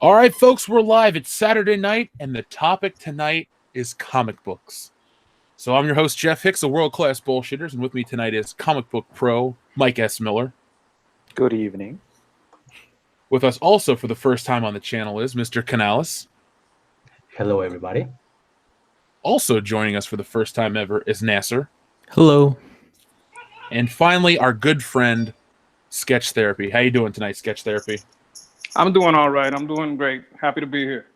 All right, folks, we're live. It's Saturday night, and the topic tonight is comic books. So I'm your host, Jeff Hicks of World Class Bullshitters, and with me tonight is comic book pro Mike S. Miller. Good evening. With us also for the first time on the channel is Mr. Canales. Hello, everybody. Also joining us for the first time ever is Nasser. Hello. And finally, our good friend, Sketch Therapy. How you doing tonight, Sketch Therapy? I'm doing all right. I'm doing great. Happy to be here.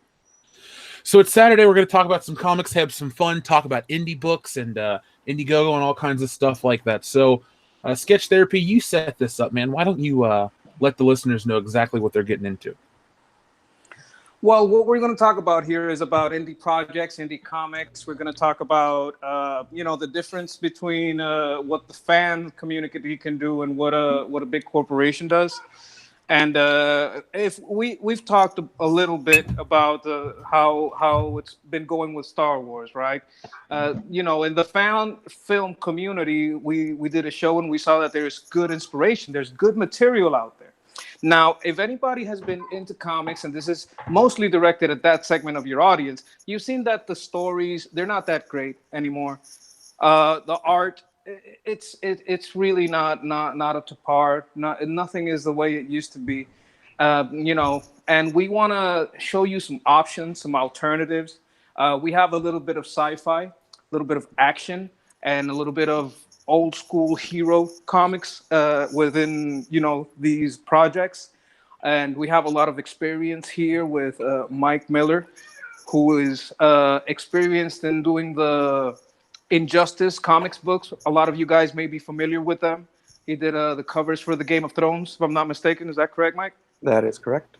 So it's Saturday. We're going to talk about some comics, have some fun, talk about indie books and Indiegogo and all kinds of stuff like that. So, Sketch Therapy, you set this up, man. Why don't you let the listeners know exactly what they're getting into? Well, what we're going to talk about here is about indie projects, indie comics. We're going to talk about, the difference between what the fan community can do and what a big corporation does. And if we've talked a little bit about how it's been going with Star Wars, right? In the fan film community, we did a show and we saw that there's good inspiration, there's good material out there. Now, if anybody has been into comics, and this is mostly directed at that segment of your audience, you've seen that the stories, they're not that great anymore. The art, it's really not up to par. Nothing is the way it used to be. And we want to show you some options, some alternatives. We have a little bit of sci-fi, a little bit of action, and a little bit of old school hero comics within these projects. And we have a lot of experience here with Mike Miller, who is experienced in doing the Injustice comics books. A lot of you guys may be familiar with them. He did the covers for the Game of Thrones, if I'm not mistaken. Is that correct, Mike? That is correct.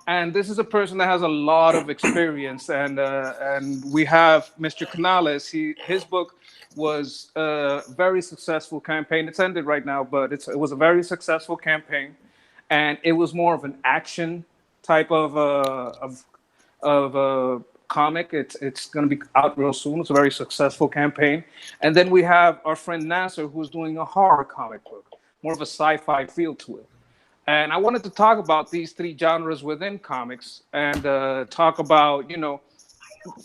And this is a person that has a lot of experience. And we have Mr. Canales. His book was a very successful campaign. It's ended right now, but it was a very successful campaign, and it was more of an action type of comic. It's going to be out real soon. It's a very successful campaign. And then we have our friend Nasser, who's doing a horror comic book, more of a sci-fi feel to it. And I wanted to talk about these three genres within comics and talk about,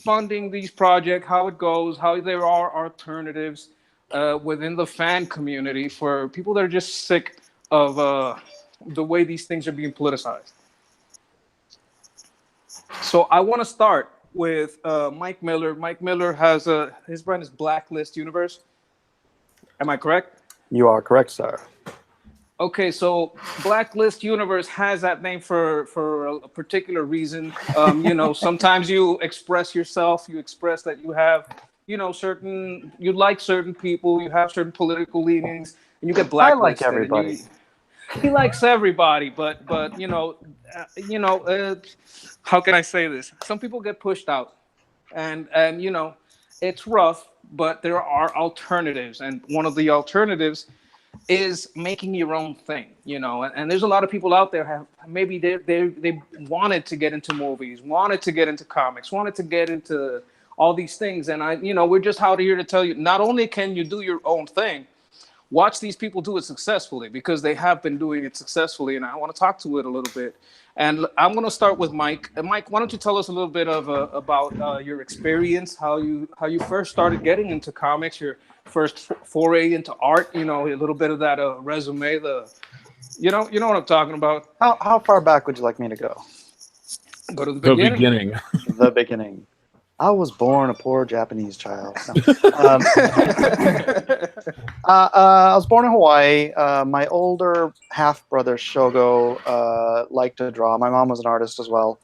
funding these projects, how it goes, how there are alternatives within the fan community for people that are just sick of the way these things are being politicized. So I want to start with Mike Miller. Mike Miller has his brand is Blacklist Universe. Am I correct? You are correct, sir. Okay, so Blacklist Universe has that name for a particular reason. Sometimes you express yourself, you express that you have, you like certain people, you have certain political leanings, and you get blacklisted. I like everybody. He likes everybody, but how can I say this? Some people get pushed out, and it's rough, but there are alternatives, and one of the alternatives is making your own thing, and there's a lot of people out there have maybe they wanted to get into movies, wanted to get into comics, wanted to get into all these things, and we're just out here to tell you, not only can you do your own thing, watch these people do it successfully, because they have been doing it successfully, and I want to talk to it a little bit. And I'm going to start with Mike. Mike, why don't you tell us a little bit about your experience, how you first started getting into comics, your first foray into art, a little bit of that resume, you know what I'm talking about. How far back would you like me to go? Go to the beginning. The beginning. I was born a poor Japanese child. I was born in Hawaii. My older half brother Shogo liked to draw. My mom was an artist as well.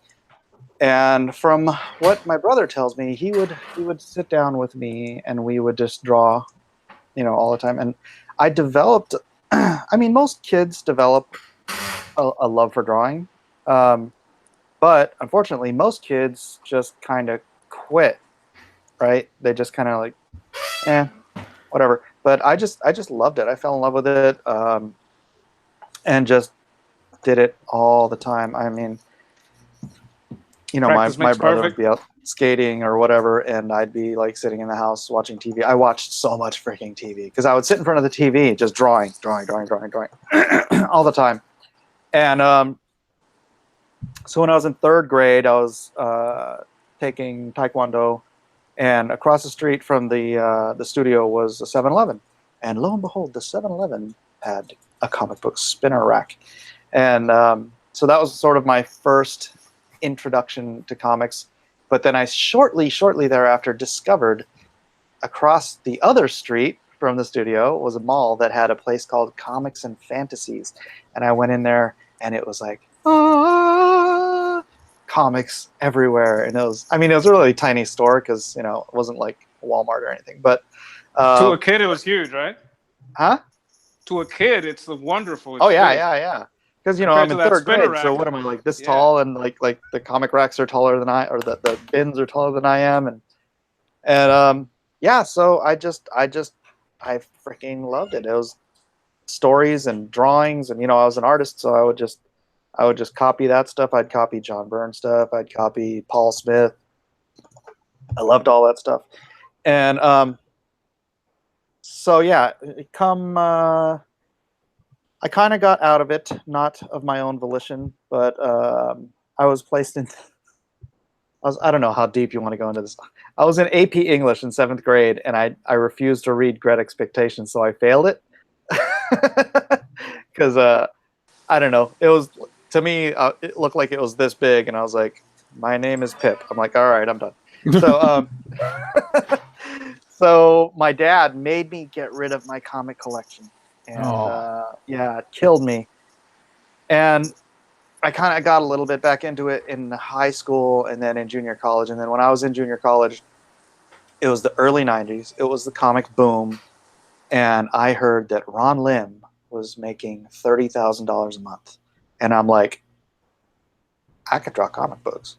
And from what my brother tells me, he would sit down with me and we would just draw, all the time. And I developed. I mean, most kids develop a love for drawing, but unfortunately, most kids just kind of quit, right? They just kind of like, whatever. But I just loved it. I fell in love with it, and just did it all the time. I mean, my brother would be out skating or whatever, and I'd be like sitting in the house watching TV. I watched so much freaking TV because I would sit in front of the TV just drawing all the time. And So when I was in third grade, I was taking Taekwondo, and across the street from the studio was a 7-Eleven. And lo and behold, the 7-Eleven had a comic book spinner rack. And so that was sort of my first introduction to comics. But then I shortly thereafter discovered across the other street from the studio was a mall that had a place called Comics and Fantasies. And I went in there, and it was like, comics everywhere. And it was a really tiny store because, it wasn't like Walmart or anything. But to a kid, it was huge, right? huh? To a kid, it's wonderful. Oh yeah. Because I'm in third grade, rack. so what am I, like this tall, and like the comic racks are taller than I, or the bins are taller than I am, and yeah. So I freaking loved it. It was stories and drawings, and I was an artist, so I would just copy that stuff. I'd copy John Byrne stuff. I'd copy Paul Smith. I loved all that stuff, and so yeah, I kind of got out of it, not of my own volition, but I was placed in. I don't know how deep you want to go into this. I was in AP English in 7th grade, and I refused to read Great Expectations, so I failed it. Because I don't know, it was, to me, it looked like it was this big, and I was like, my name is Pip. I'm like, all right, I'm done. So so my dad made me get rid of my comic collection. And yeah, it killed me. And I kind of got a little bit back into it in high school and then in junior college. And then when I was in junior college, it was the early 90s. It was the comic boom. And I heard that Ron Lim was making $30,000 a month. And I'm like, I could draw comic books.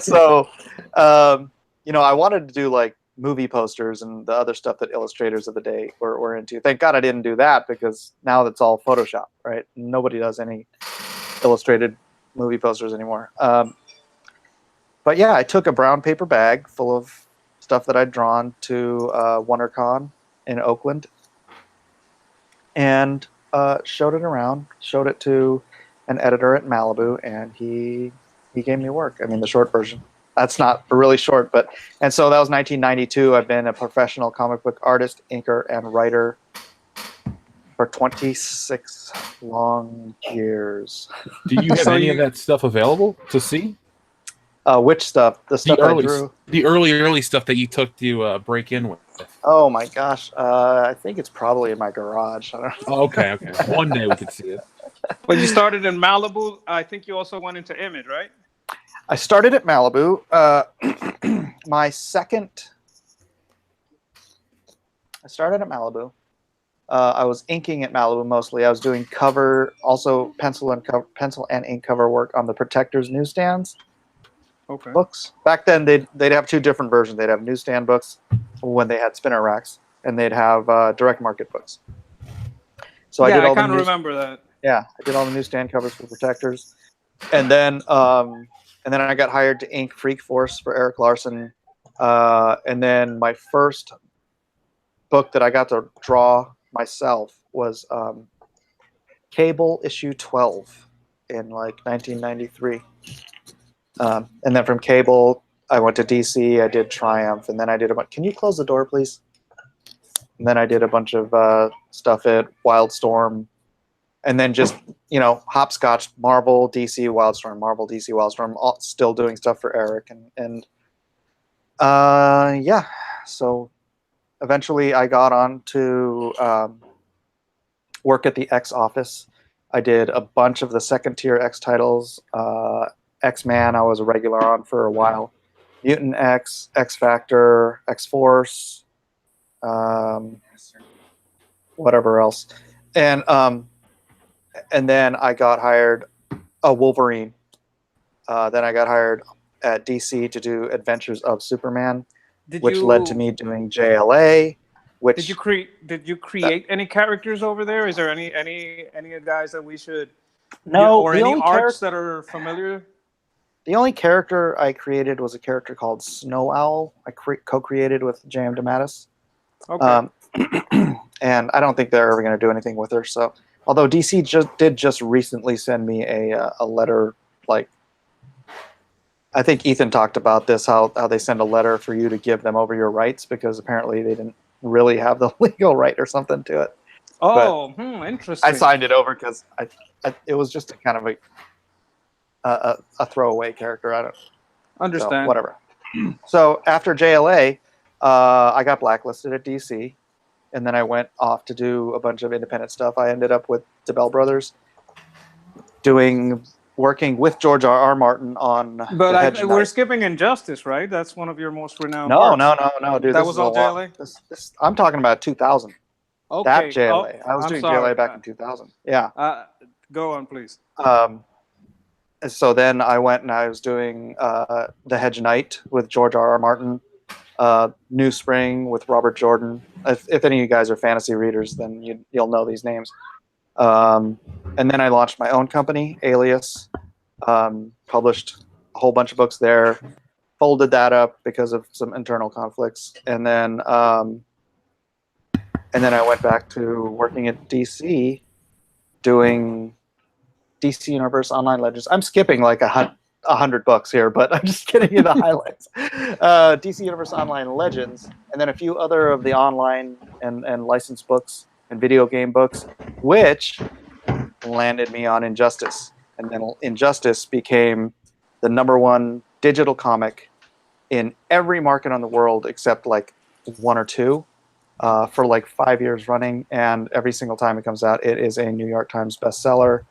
So, I wanted to do like movie posters and the other stuff that illustrators of the day were into. Thank God I didn't do that, because now that's all Photoshop, right? Nobody does any illustrated movie posters anymore. But yeah, I took a brown paper bag full of stuff that I'd drawn to WonderCon in Oakland, and showed it around, showed it to an editor at Malibu, and he gave me work. I mean, the short version. That's not really short, and so that was 1992. I've been a professional comic book artist, inker, and writer for 26 long years. Do you have any of that stuff available to see? Which stuff? The stuff I drew? The early stuff that you took to break in with. Oh my gosh. I think it's probably in my garage. I don't know. Oh, okay. One day we could see it. When you started in Malibu, I think you also went into Image, right? I started at Malibu. I started at Malibu. I was inking at Malibu mostly. I was doing cover, also pencil and ink cover work on the Protectors newsstands. Okay. Books. Back then, they'd have two different versions. They'd have newsstand books when they had spinner racks, and they'd have direct market books. So yeah, I kind of remember that. Yeah, I did all the newsstand covers for Protectors, and then I got hired to ink Freak Force for Eric Larson, and then my first book that I got to draw myself was Cable issue 12 in like 1993. And then from Cable, I went to DC. I did Triumph, and then I did a bunch. Can you close the door, please? And then I did a bunch of stuff at Wildstorm, and then just hopscotch, Marvel, DC, Wildstorm, Marvel, DC, Wildstorm. All, still doing stuff for Eric, and yeah. So eventually, I got on to work at the X office. I did a bunch of the second-tier X titles. X-Man, I was a regular on for a while. Mutant X, X-Factor, X-Force, whatever else. And then I got hired, Wolverine. Then I got hired at DC to do Adventures of Superman, which led to me doing JLA. Which did you create any characters over there? Is there any guys that we should or any arts that are familiar? The only character I created was a character called Snow Owl. I co-created with J.M. DeMatteis. Okay. And I don't think they're ever going to do anything with her. So, Although DC did just recently send me a letter, like I think Ethan talked about this, how they send a letter for you to give them over your rights because apparently they didn't really have the legal right or something to it. Oh, interesting. I signed it over because it was just a kind of a throwaway character. I don't Understand. So, whatever. So after JLA, I got blacklisted at DC, and then I went off to do a bunch of independent stuff. I ended up with DeBell Brothers, working with George R. Martin on The Hedge But we're Knight. skipping Injustice, right? That's one of your most renowned No, works. no, dude. That this was is a all lot. JLA? I'm talking about 2000. Okay. That JLA. Oh, I was I'm doing sorry. JLA back in 2000. Yeah. Go on, please. So then I went and I was doing The Hedge Knight with George R. R. Martin, New Spring with Robert Jordan. If any of you guys are fantasy readers, then you'll know these names. And then I launched my own company, Alias, published a whole bunch of books there, folded that up because of some internal conflicts, and then I went back to working at DC, doing DC Universe Online Legends. I'm skipping like 100 books here, but I'm just getting you the highlights. DC Universe Online Legends, and then a few other of the online and licensed books and video game books, which landed me on Injustice. And then Injustice became the #1 digital comic in every market on the world except like 1 or 2 for like 5 years running. And every single time it comes out, it is a New York Times bestseller.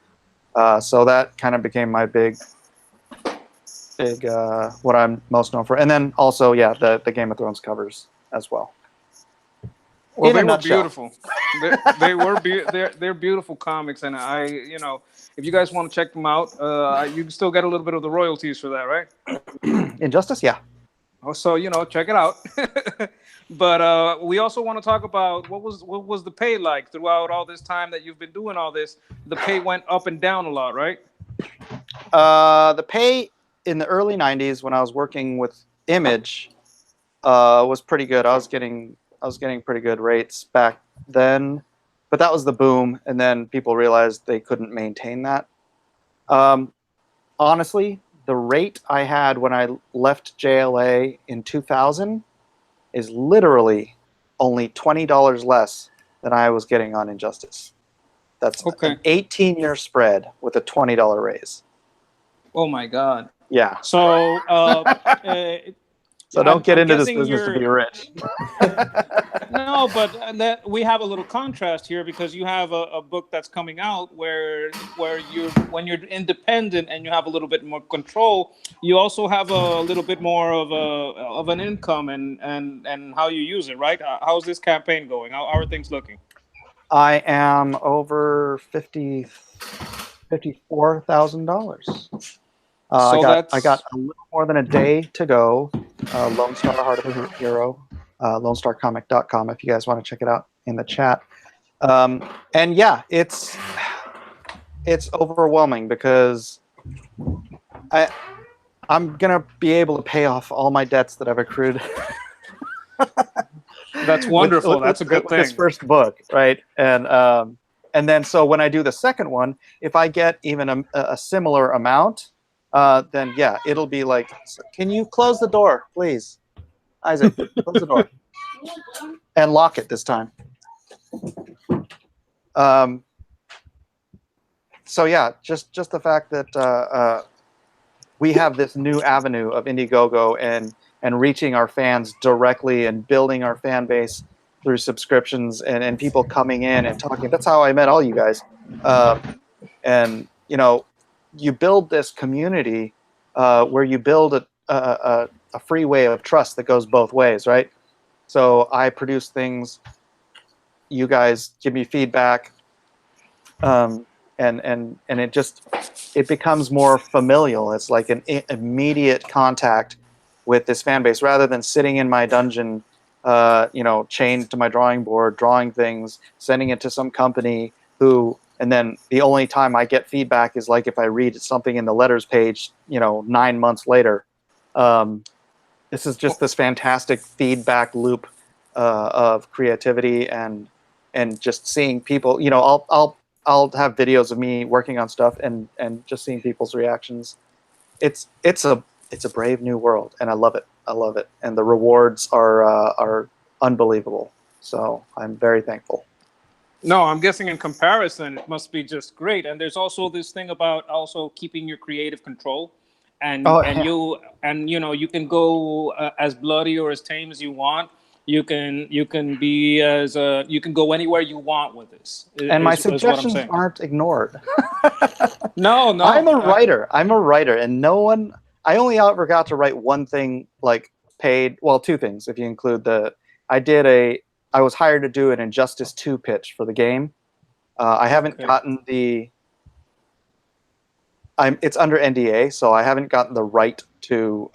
So that kind of became my big what I'm most known for. And then also, yeah, the Game of Thrones covers as well. Well, In a they were nutshell. beautiful. They're beautiful comics, and if you guys want to check them out, you can still get a little bit of the royalties for that, right? Injustice, yeah. So check it out. But we also want to talk about what was the pay like throughout all this time that you've been doing all this. The pay went up and down a lot, right? The pay in the early 90s when I was working with Image was pretty good. I was getting pretty good rates back then, but that was the boom, and then people realized they couldn't maintain that. Honestly, the rate I had when I left JLA in 2000 is literally only $20 less than I was getting on Injustice. That's Okay. an 18-year spread with a $20 raise. Oh my God. Yeah. So So don't get I'm into this guessing business to be rich. No, but we have a little contrast here because you have a book that's coming out where when you're independent and you have a little bit more control, you also have a little bit more of an income and how you use it, right? How's this campaign going? How are things looking? I am over $54,000. I got a little more than a day to go. Lone Star Heart of a Hero, LoneStarComic.com if you guys want to check it out in the chat. And yeah, it's overwhelming because I'm gonna be able to pay off all my debts that I've accrued. That's wonderful. That's a good thing. This first book, right? And then so when I do the second one, if I get even a similar amount, then yeah, it'll be like, can you close the door, please, Isaac? Close the door and lock it this time. So yeah, just the fact that we have this new avenue of Indiegogo and reaching our fans directly and building our fan base through subscriptions and people coming in and talking. That's how I met all you guys. And you build this community where you build a free way of trust that goes both ways, right? So I produce things, you guys give me feedback, and it becomes more familial. It's like an immediate contact with this fan base rather than sitting in my dungeon, chained to my drawing board, drawing things, sending it to some company and then the only time I get feedback is like if I read something in the letters page, 9 months later. This is just this fantastic feedback loop of creativity and just seeing people. I'll I'll have videos of me working on stuff and just seeing people's reactions. It's a brave new world, and I love it. I love it, and the rewards are unbelievable. So I'm very thankful. No, I'm guessing in comparison, it must be just great. And there's also this thing about also keeping your creative control, and you can go as bloody or as tame as you want. You can be as you can go anywhere you want with this. And my suggestions aren't ignored. No. I'm a writer. And no one. I only ever got to write one thing like paid. Well, two things if you include I was hired to do an Injustice 2 pitch for the game. I haven't gotten it's under NDA, so I haven't gotten the right to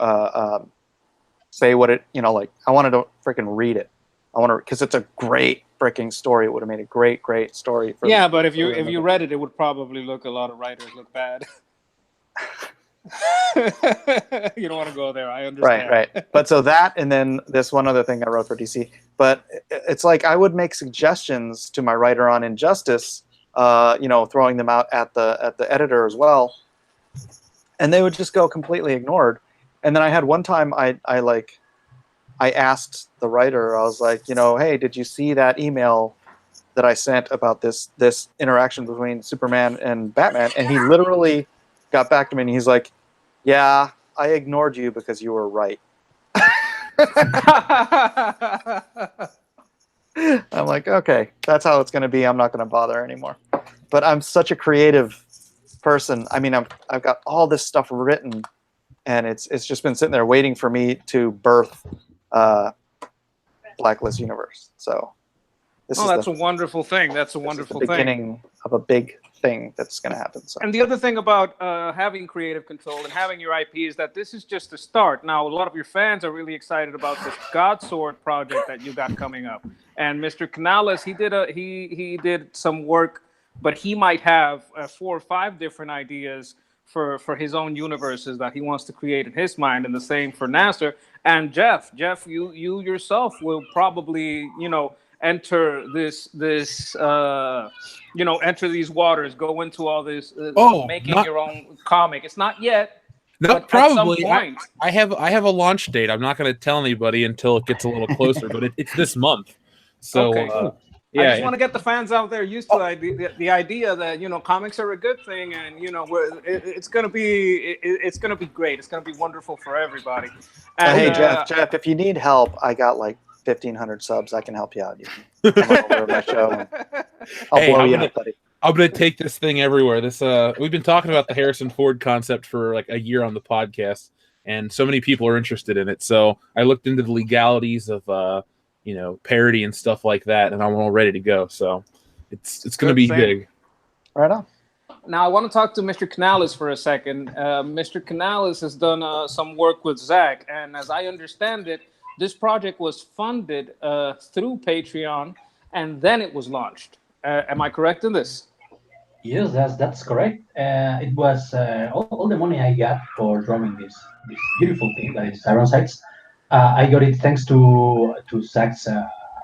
say what it. I wanted to freaking read it. Because it's a great freaking story. It would have made a great story. But if you read it, it would probably look a lot of writers look bad. You don't want to go there. I understand. Right. But so that, and then this one other thing I wrote for DC. But it's like I would make suggestions to my writer on Injustice, throwing them out at the editor as well, and they would just go completely ignored. And then I had one time I asked the writer, I was like, hey, did you see that email that I sent about this interaction between Superman and Batman? And he literally got back to me and he's like, yeah, I ignored you because you were right. I'm like, okay, that's how it's going to be. I'm not going to bother anymore. But I'm such a creative person. I mean, I've got all this stuff written, and it's just been sitting there waiting for me to birth Blacklist Universe. So that's a wonderful thing. That's a wonderful thing. Beginning of a big thing that's going to happen. So. And the other thing about having creative control and having your IP is that this is just the start. Now, a lot of your fans are really excited about this Godsword project that you got coming up. And Mr. Canales, he did some work, but he might have 4 or 5 different ideas for his own universes that he wants to create in his mind, and the same for Nasser. And Jeff, you yourself will probably, enter enter these waters, go into all this, making your own comic. It's not yet. No, probably. I have a launch date. I'm not going to tell anybody until it gets a little closer, but it's this month. So I just want to get the fans out there used to the idea that comics are a good thing, and it's gonna be great. It's gonna be wonderful for everybody. And, hey Jeff, if you need help, I got like 1,500 subs. I can help you out. You can come over to my show. And I'll blow you up, buddy. I'm gonna take this thing everywhere. We've been talking about the Harrison Ford concept for like a year on the podcast, and so many people are interested in it. So I looked into the legalities of parody and stuff like that, and I'm all ready to go. So it's going to be big. Right on. Now I want to talk to Mr. Canales for a second. Mr. Canales has done some work with Zach, and as I understand it, this project was funded through Patreon, and then it was launched. Am I correct in this? Yes, that's correct. It was all the money I got for drawing this beautiful thing that is Ironsides. I got it thanks to Zach's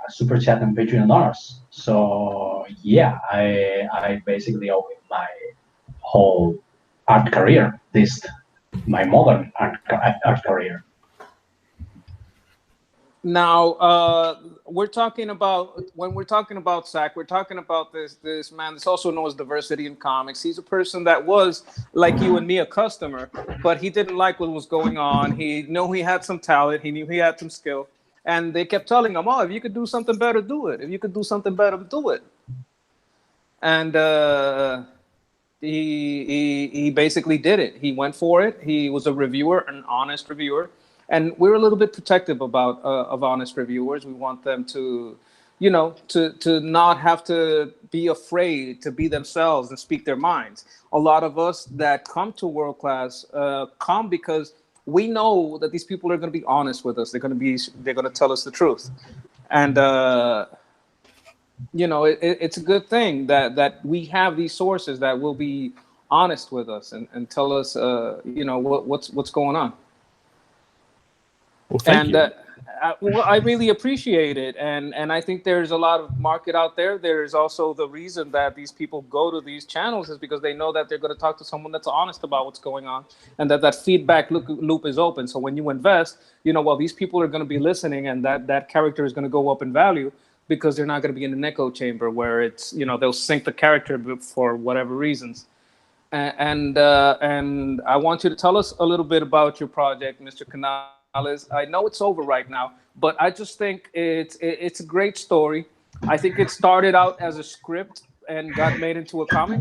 super chat and Patreon donors. So yeah, I basically owe him my whole art career, at least my modern art career. Now, when we're talking about Zach, we're talking about this man that's also known as Diversity in Comics. He's a person that was, like you and me, a customer, but he didn't like what was going on. He knew he had some talent. He knew he had some skill. And they kept telling him, if you could do something better, do it. If you could do something better, do it. And he basically did it. He went for it. He was a reviewer, an honest reviewer. And we're a little bit protective of honest reviewers. We want them to, to not have to be afraid to be themselves and speak their minds. A lot of us that come to World Class come because we know that these people are going to be honest with us. They're going to tell us the truth, and it's a good thing that we have these sources that will be honest with us and tell us, what's going on. Well, thank you. I really appreciate it, and I think there's a lot of market out there. There's also the reason that these people go to these channels is because they know that they're going to talk to someone that's honest about what's going on, and that feedback loop is open. So when you invest, well, these people are going to be listening, and that character is going to go up in value because they're not going to be in an echo chamber where it's they'll sink the character for whatever reasons. And I want you to tell us a little bit about your project, Mr. Canales. I know it's over right now, but I just think it's a great story. I think it started out as a script and got made into a comic.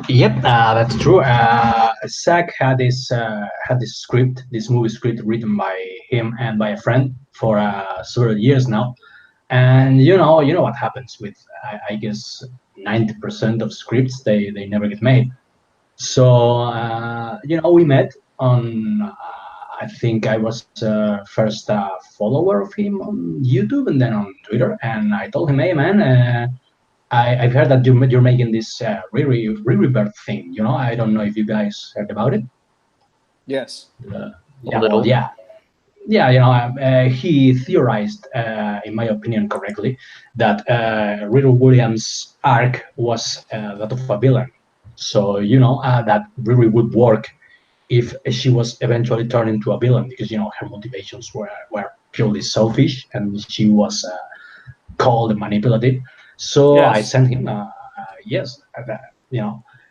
Yep, that's true. Zach had this script, this movie script, written by him and by a friend for several years now. And you know what happens with I guess 90% of scripts, they never get made. So we met on I think I was first follower of him on YouTube and then on Twitter, and I told him, hey man, I've heard that you're making this Rebirth thing. I don't know if you guys heard about it. Yes. He theorized, in my opinion, correctly, that Riri Williams' arc was that of a villain. So that Riri would work if she was eventually turned into a villain, because her motivations were purely selfish, and she was cold, manipulative. So yes. I sent him,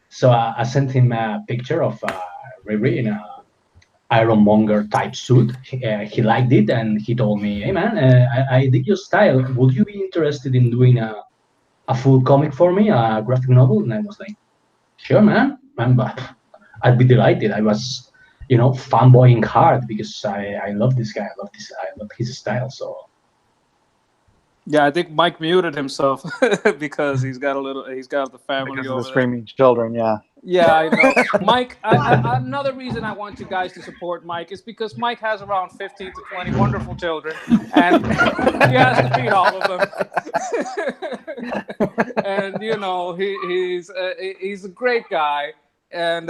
So I sent him a picture of Riri in a Ironmonger type suit. He liked it, and he told me, "Hey man, I dig your style. Would you be interested in doing a full comic for me, a graphic novel?" And I was like, "Sure, man. I'd be delighted." I was, fanboying hard because I love this guy. I love his style. So. Yeah, I think Mike muted himself because he's got the family because over of the screaming children. Yeah. Yeah, I know. Mike, another reason I want you guys to support Mike is because Mike has around 15 to 20 wonderful children, and he has to feed all of them. And he's a great guy, and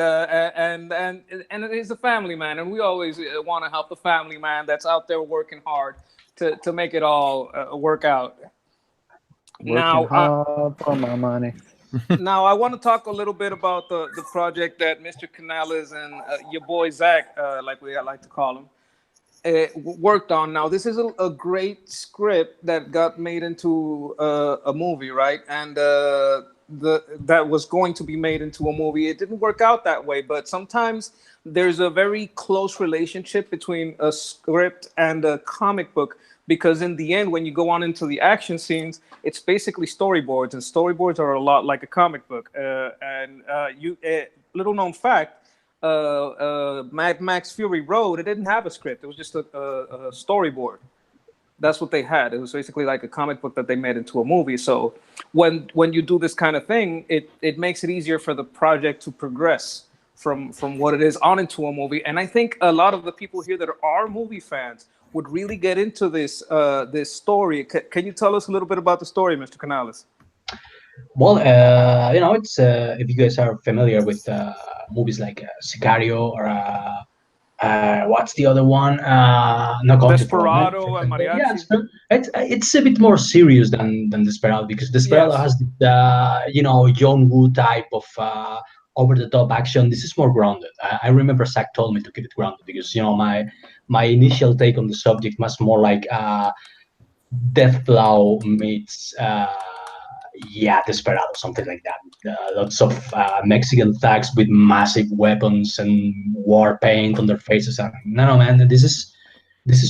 he's a family man, and we always want to help the family man that's out there working hard to make it all work out. Working hard for my money. Now, I want to talk a little bit about the project that Mr. Canales and your boy Zach, like we like to call him, worked on. Now, this is a great script that got made into a movie, right? And that was going to be made into a movie. It didn't work out that way, but sometimes there's a very close relationship between a script and a comic book, because in the end, when you go on into the action scenes, it's basically storyboards, and storyboards are a lot like a comic book. Little known fact, Mad Max Fury Road, it didn't have a script. It was just a storyboard. That's what they had. It was basically like a comic book that they made into a movie. So when you do this kind of thing, it makes it easier for the project to progress from what it is on into a movie. And I think a lot of the people here that are movie fans would really get into this story. Can you tell us a little bit about the story, Mr. Canales? Well, it's if you guys are familiar with movies like Sicario or what's the other one? Desperado and Mariachi. Yeah, it's a bit more serious than Desperado, because Desperado has John Woo type of over-the-top action. This is more grounded. I remember Zach told me to keep it grounded because my initial take on the subject was more like Deathblow meets Desperado, something like that. Lots of Mexican thugs with massive weapons and war paint on their faces. And no, man, this is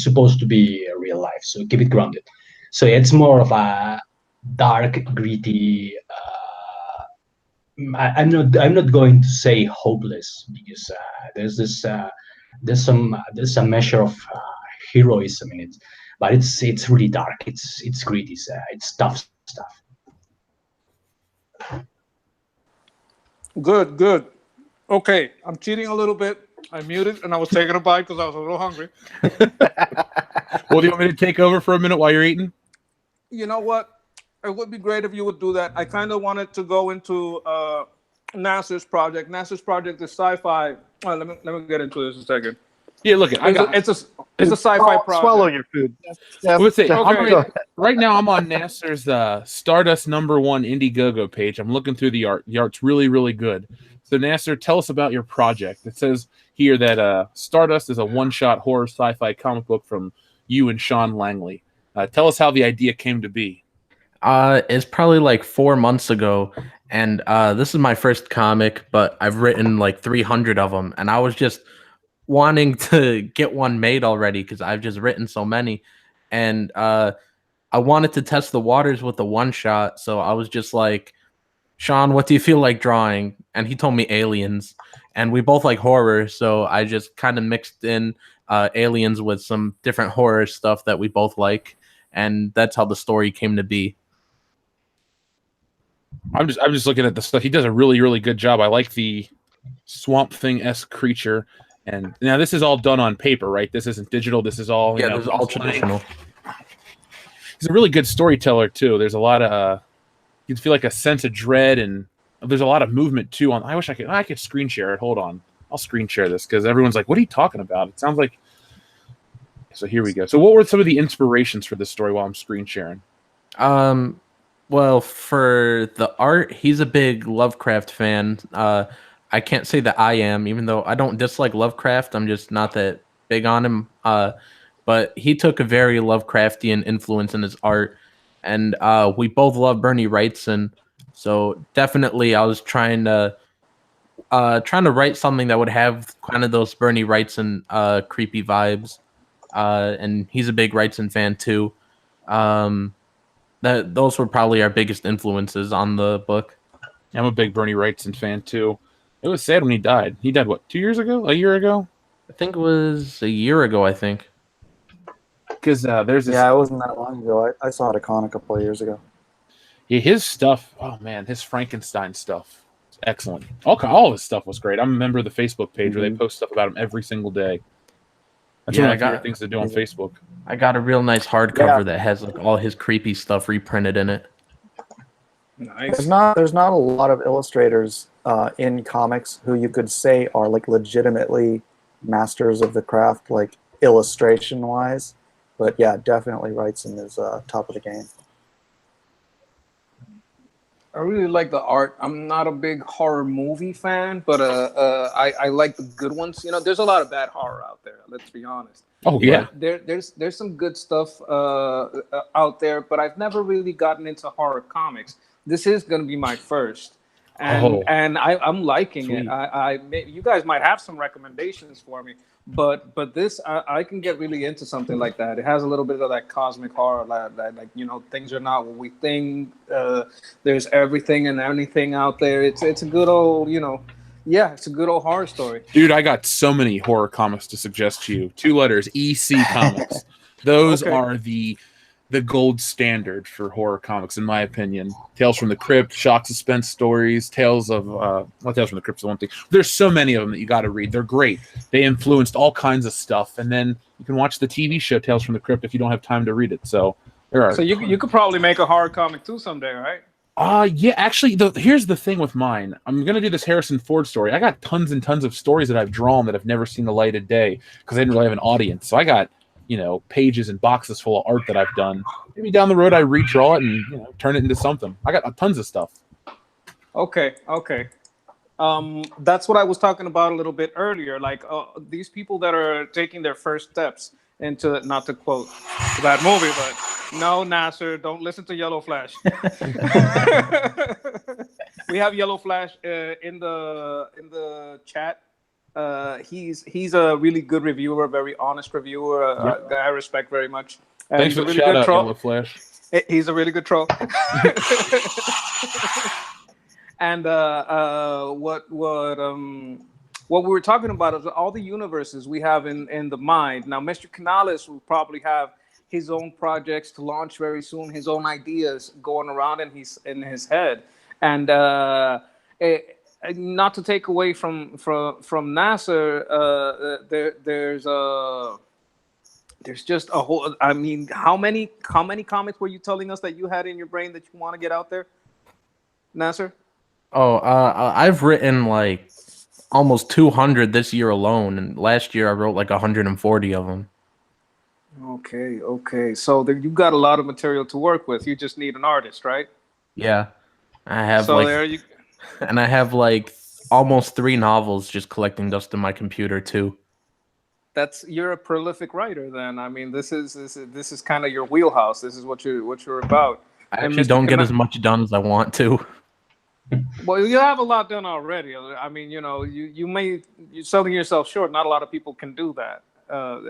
supposed to be real life, so keep it grounded. So it's more of a dark, gritty. I'm not going to say hopeless, because there's a measure of heroism in it, but it's really dark. It's gritty. It's tough stuff. Good. Okay, I'm cheating a little bit. I muted and I was taking a bite because I was a little hungry. Well, do you want me to take over for a minute while you're eating? You know what? It would be great if you would do that. I kind of wanted to go into Nasser's project. Nasser's project is sci-fi. Let me get into this a second. Yeah, look, I got. It's a sci-fi project. Swallow your food. I would say, Okay. right now I'm on Nasser's Stardust #1 Indiegogo page. I'm looking through the art. The art's really, really good. So Nasser, tell us about your project. It says here that Stardust is a one-shot horror sci-fi comic book from you and Sean Langley. Tell us how the idea came to be. It's probably like 4 months ago, and this is my first comic, but I've written like 300 of them, and I was just wanting to get one made already because I've just written so many, and I wanted to test the waters with the one shot. So I was just like, Sean, what do you feel like drawing? And he told me aliens, and we both like horror, so I just kind of mixed in aliens with some different horror stuff that we both like, and that's how the story came to be. I'm just looking at the stuff. He does a really, really good job. I like the Swamp Thing-esque creature. And now this is all done on paper, right? This isn't digital. This is all Yeah, this is all traditional. He's a really good storyteller too. There's a lot of you feel like a sense of dread, and there's a lot of movement too. I wish I could screen share it. Hold on, I'll screen share this because everyone's like, "What are you talking about?" It sounds like. So here we go. So what were some of the inspirations for this story while I'm screen sharing? Well, for the art, he's a big Lovecraft fan. I can't say that I am, even though I don't dislike Lovecraft. I'm just not that big on him. But he took a very Lovecraftian influence in his art, and we both love Bernie Wrightson. So definitely, I was trying to write something that would have kind of those Bernie Wrightson creepy vibes. And he's a big Wrightson fan too. Those were probably our biggest influences on the book. I'm a big Bernie Wrightson fan too. It was sad when he died. He died what, 2 years ago? A year ago? I think it was a year ago. I think because there's this. Yeah, it wasn't that long ago. I saw it at a con a couple of years ago. Yeah, his stuff. Oh man, his Frankenstein stuff. It's excellent. All of his stuff was great. I'm a member of the Facebook page where they post stuff about him every single day. That's one of my favorite things to do on Facebook. I got a real nice hardcover that has like all his creepy stuff reprinted in it. Nice. There's not a lot of illustrators in comics who you could say are like legitimately masters of the craft, like illustration wise. But yeah, definitely Wrightson is top of the game. I really like the art. I'm not a big horror movie fan, but I like the good ones. You know, there's a lot of bad horror out there. Let's be honest. Oh yeah, there's some good stuff out there, but I've never really gotten into horror comics. This is going to be my first, and I'm liking it. You guys might have some recommendations for me, but this I can get really into something like that. It has a little bit of that cosmic horror, that like, you know, things are not what we think. There's everything and anything out there. It's a good old, you know. Yeah, it's a good old horror story. Dude, I got so many horror comics to suggest to you. 2 letters, EC Comics. Those are the gold standard for horror comics, in my opinion. Tales from the Crypt, shock suspense stories, Tales from the Crypt is one thing. There's so many of them that you got to read. They're great. They influenced all kinds of stuff, and then you can watch the TV show Tales from the Crypt if you don't have time to read it. So there are. So you could probably make a horror comic too someday, right? Yeah, actually, here's the thing with mine. I'm going to do this Harrison Ford story. I got tons and tons of stories that I've drawn that have never seen the light of day because I didn't really have an audience. So I got, you know, pages and boxes full of art that I've done. Maybe down the road I redraw it and, you know, turn it into something. I got tons of stuff. Okay. That's what I was talking about a little bit earlier. Like these people that are taking their first steps into, not to quote that movie, but no, Nasser, don't listen to Yellow Flash. We have Yellow Flash in the chat. He's a really good reviewer, very honest reviewer, a guy I respect very much. And thanks for the shout out, Yellow Flash. He's a really good troll. And what we were talking about is all the universes we have in the mind. Now, Mr. Canales will probably have his own projects to launch very soon, his own ideas going around in his head. And not to take away from Nasser, there's just a whole. I mean, how many comics were you telling us that you had in your brain that you want to get out there, Nasser? I've written like almost 200 this year alone, and last year I wrote like 140 of them. Okay. So you've got a lot of material to work with. You just need an artist, right? Yeah, I have So like, there you. and I have like almost 3 novels just collecting dust in my computer too. You're a prolific writer. Then I mean, this is kind of your wheelhouse. This is what you're about. I And actually Mr. don't get Kana- as much done as I want to. Well, you have a lot done already. I mean, you're selling yourself short. Not a lot of people can do that,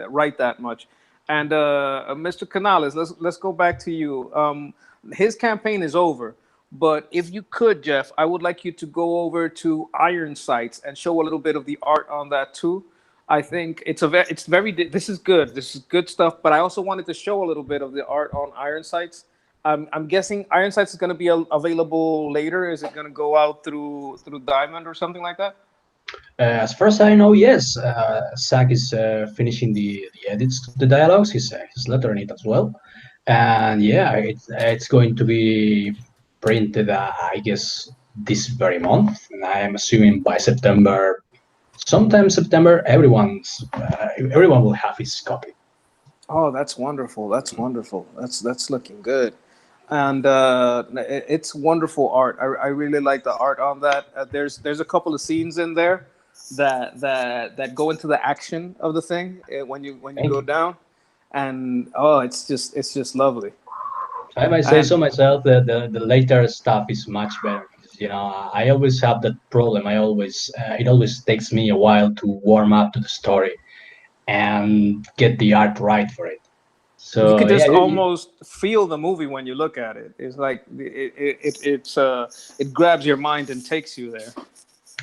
write that much. And Mr. Canales, let's go back to you. His campaign is over, but if you could, Jeff, I would like you to go over to Iron Sights and show a little bit of the art on that too. I think it's very. This is good. This is good stuff. But I also wanted to show a little bit of the art on Iron Sights. I'm guessing Iron Sights is going to be available later. Is it going to go out through Diamond or something like that? As far as I know, yes. Zach is finishing the edits to the dialogues. He's lettering it as well, and yeah, it's going to be printed. I guess this very month, and I am assuming by September, sometime September, everyone will have his copy. Oh, that's wonderful. That's wonderful. That's looking good. And it's wonderful art. I really like the art on that. There's a couple of scenes in there that go into the action of the thing when you go down, and oh, it's just lovely. I might say And so myself that the later stuff is much better. You know, I always have that problem. It always takes me a while to warm up to the story and get the art right for it. So you can just yeah, almost feel the movie when you look at it. It's like it grabs your mind and takes you there.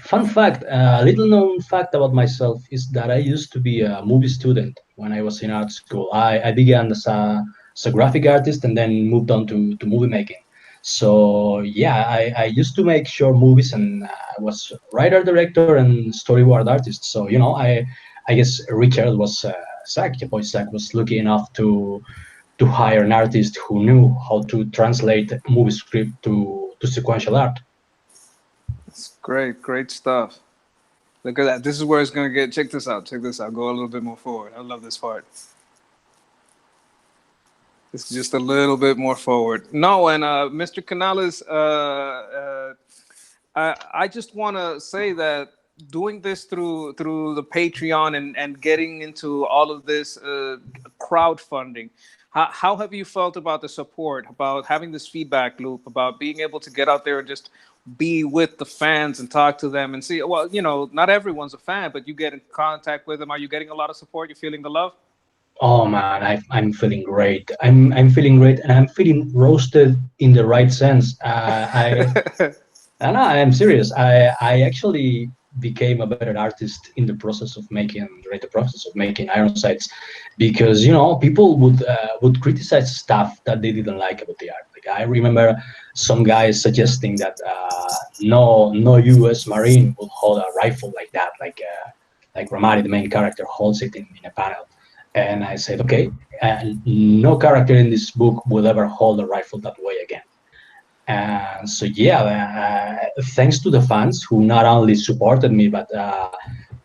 Fun fact, a little known fact about myself is that I used to be a movie student when I was in art school. I began as a graphic artist and then moved on to movie making. So yeah, I used to make short movies, and I was writer, director, and storyboard artist. So I guess Richard was Zach, your boy Zach, was lucky enough to hire an artist who knew how to translate movie script to sequential art. It's great stuff. Look at that. This is where it's gonna get. Check this out. Go a little bit more forward. I love this part. It's just a little bit more forward. No, and Mr. Canales, I just want to say that doing this through the Patreon and getting into all of this crowdfunding, how have you felt about the support, about having this feedback loop, about being able to get out there and just be with the fans and talk to them and see? Well, not everyone's a fan, but you get in contact with them. Are you getting a lot of support? You feeling the love? Oh man, I'm feeling great. I'm feeling great, and I'm feeling roasted in the right sense. I'm serious. I actually became a better artist in the process of making Iron Sights, because people would criticize stuff that they didn't like about the art. Like I remember some guys suggesting that no U.S. Marine will hold a rifle like that, like Ramadi, the main character, holds it in a panel. And I said, okay, no character in this book will ever hold a rifle that way again. And so, yeah, thanks to the fans who not only supported me, but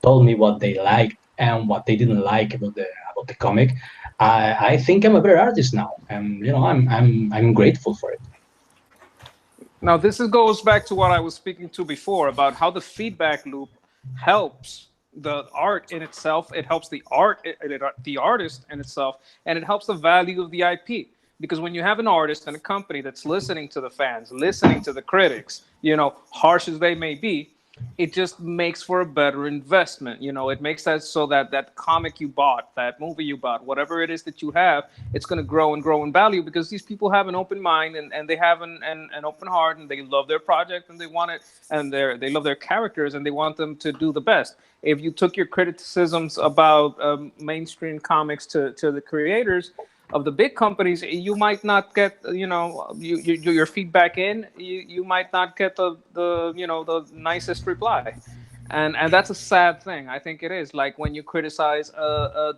told me what they liked and what they didn't like about the comic, I think I'm a better artist now. And, I'm grateful for it. Now, goes back to what I was speaking to before about how the feedback loop helps the art in itself. It helps the artist in itself, and it helps the value of the IP. Because when you have an artist and a company that's listening to the fans, listening to the critics, harsh as they may be, it just makes for a better investment. It makes that so that comic you bought, that movie you bought, whatever it is that you have, it's going to grow and grow in value, because these people have an open mind and they have an open heart, and they love their project and they want it, and they love their characters and they want them to do the best. If you took your criticisms about mainstream comics to the creators of the big companies, you might not get your feedback in. You might not get the nicest reply, and that's a sad thing. I think it is. Like when you criticize a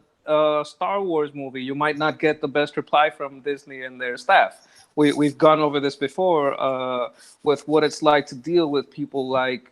Star Wars movie, you might not get the best reply from Disney and their staff. We've gone over this before with what it's like to deal with people like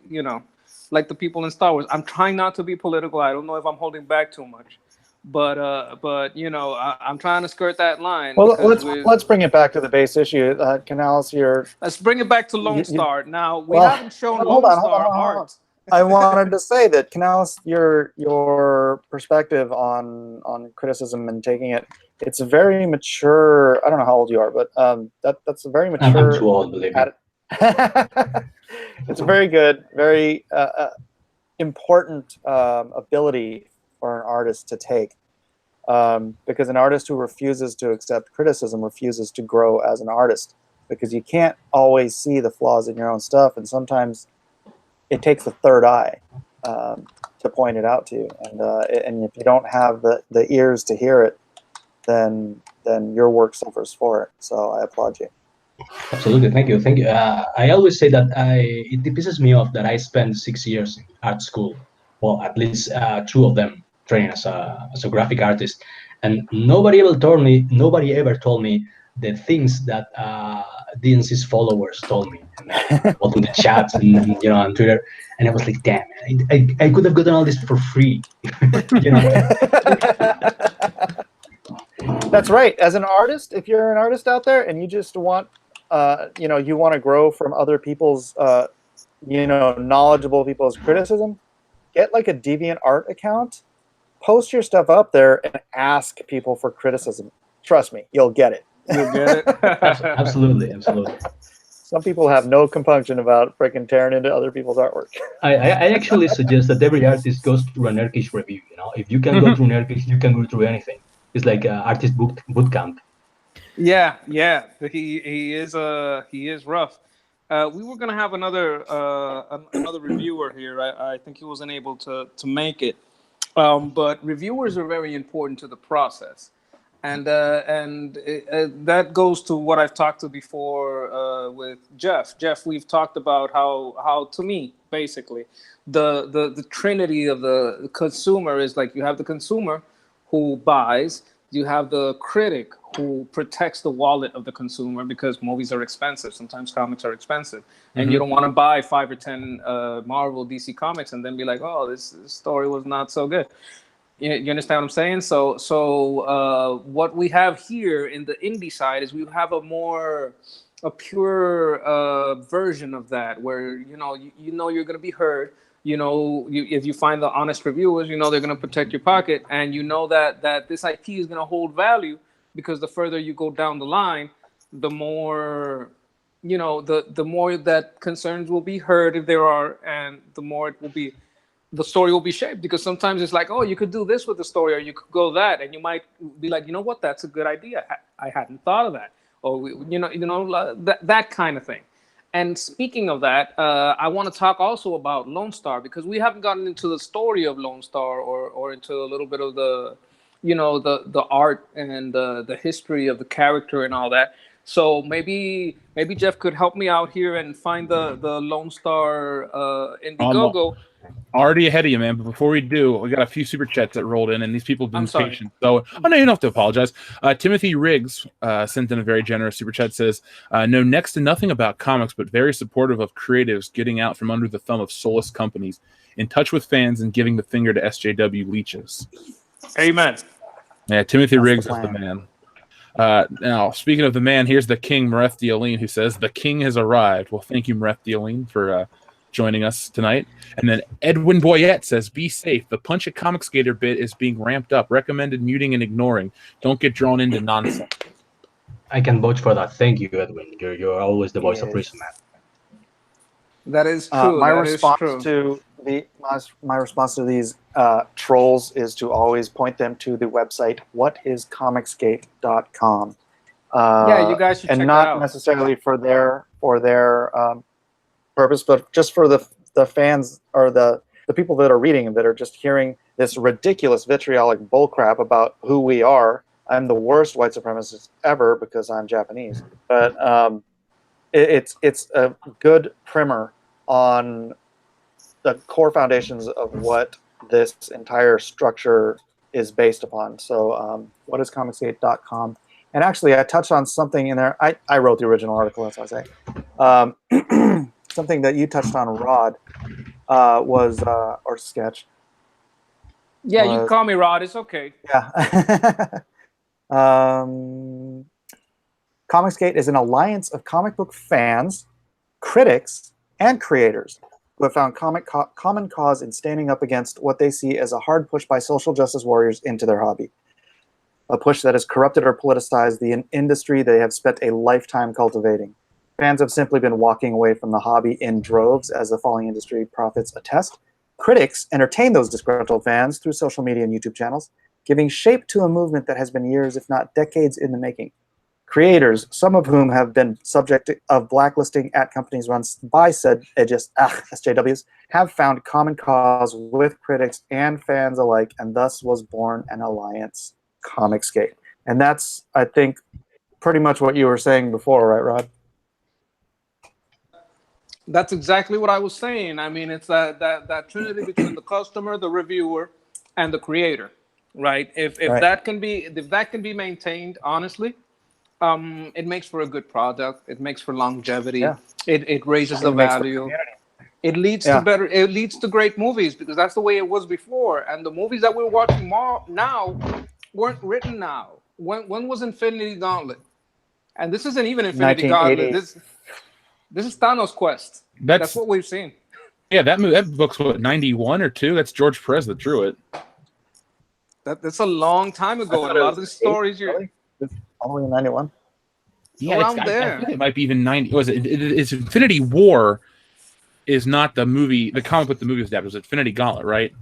like the people in Star Wars. I'm trying not to be political. I don't know if I'm holding back too much, but you know, I'm trying to skirt that line. Well, Because let's bring it back to the base issue. Canales, let's bring it back to Lone you- Star. Now we well, haven't shown hold Lone on, hold on, Star hold on. art. I wanted to say that Canales, your perspective on criticism and taking it, it's a very mature. I don't know how old you are, but that's a very I'm mature. too old, believe me. It's a very good, very important ability for an artist to take, because an artist who refuses to accept criticism refuses to grow as an artist, because you can't always see the flaws in your own stuff, and sometimes it takes a third eye to point it out to you, and if you don't have the ears to hear it, then your work suffers for it. So I applaud you. Absolutely, thank you. I always say that it pisses me off that I spent 6 years in art school, well, at least 2 of them training as a graphic artist, and nobody ever told me the things that DNC's followers told me, both in the chats and you know on Twitter, and I was like, damn, I could have gotten all this for free, you know. That's right. As an artist, if you're an artist out there and you just want, you want to grow from other people's, knowledgeable people's criticism, get like a DeviantArt account, post your stuff up there, and ask people for criticism. Trust me, you'll get it. You get it? Absolutely. Some people have no compunction about freaking tearing into other people's artwork. I actually suggest that every artist goes through an Nerkish review. You know, if you can go through Nerkish, you can go through anything. It's like artist boot camp. Yeah. He is rough. We were gonna have another reviewer here. I think he wasn't able to make it. But reviewers are very important to the process, and that goes to what I've talked to before with Jeff. Jeff, we've talked about how to me basically the trinity of the consumer is like you have the consumer who buys, you have the critic who protects the wallet of the consumer because movies are expensive. Sometimes comics are expensive, and you don't want to buy 5 or 10 Marvel, DC comics and then be like, oh, this story was not so good. You understand what I'm saying? So what we have here in the indie side is we have a pure version of that, where you know you're going to be heard. If you find the honest reviewers, they're going to protect your pocket, and that this IP is going to hold value, because the further you go down the line, the more, the more that concerns will be heard, if there are, and the more the story will be shaped. Because sometimes it's like, oh, you could do this with the story, or you could go that, and you might be like, you know what, that's a good idea. I hadn't thought of that, or that kind of thing. And speaking of that, I want to talk also about Lone Star, because we haven't gotten into the story of Lone Star or into a little bit of the, the art and the history of the character and all that. So maybe Jeff could help me out here and find the Lone Star Indiegogo. Already ahead of you, man. But before we do, we got a few super chats that rolled in, and these people have been I'm sorry. patient. So, no, you don't have to apologize. Timothy Riggs sent in a very generous super chat. Says, know next to nothing about comics, but very supportive of creatives getting out from under the thumb of soulless companies, in touch with fans, and giving the finger to SJW leeches. Amen. Yeah, Timothy That's Riggs the is the plan. man. Now, speaking of the man, here's the king, Mareth Dioline, who says, the king has arrived. Well, thank you, Mareth Dioline, for joining us tonight. And then Edwin Boyette says, be safe. The Punch It Comic Skater bit is being ramped up. Recommended muting and ignoring. Don't get drawn into nonsense. I can vouch for that. Thank you, Edwin. You're always the voice of reason, man. That is true. My That response is true. to my response to these trolls is to always point them to the website whatiscomicsgate.com. Yeah, you guys should check and that not out. necessarily for their purpose, but just for the fans or the people that are reading and that are just hearing this ridiculous vitriolic bullcrap about who we are. I'm the worst white supremacist ever because I'm Japanese, but it's a good primer on the core foundations of what this entire structure is based upon. So whatiscomicsgate.com. And actually, I touched on something in there. I wrote the original article, as I say. Something that you touched on, Rod, was or sketch. Yeah, you can call me Rod. It's okay. Yeah. Comicsgate is an alliance of comic book fans, critics, and creators who have found common cause in standing up against what they see as a hard push by social justice warriors into their hobby. A push that has corrupted or politicized the industry they have spent a lifetime cultivating. Fans have simply been walking away from the hobby in droves, as the falling industry profits attest. Critics entertain those disgruntled fans through social media and YouTube channels, giving shape to a movement that has been years, if not decades, in the making. Creators, some of whom have been subject of blacklisting at companies run by said SJWs, have found common cause with critics and fans alike, and thus was born an alliance, Comicsgate. And that's, I think, pretty much what you were saying before, right, Rod? That's exactly what I was saying. I mean, it's that trinity between the customer, the reviewer, and the creator, right? If Right. that can be maintained honestly, it makes for a good product. It makes for longevity. Yeah. It raises the makes for value. It leads Yeah. to better. It leads to great movies, because that's the way it was before. And the movies that we're watching now weren't written now. When was Infinity Gauntlet? And this isn't even Infinity 1980. Gauntlet. This is Thanos Quest. That's what we've seen. Yeah, that book's what, 91 or 2? That's George Perez that drew it. That's a long time ago. And a lot of the stories Really? All the way in 91? Yeah, Around I there. think it might be even 90. Was it? It's Infinity War is not the movie, the comic book the movie was adapted. It was Infinity Gauntlet, right?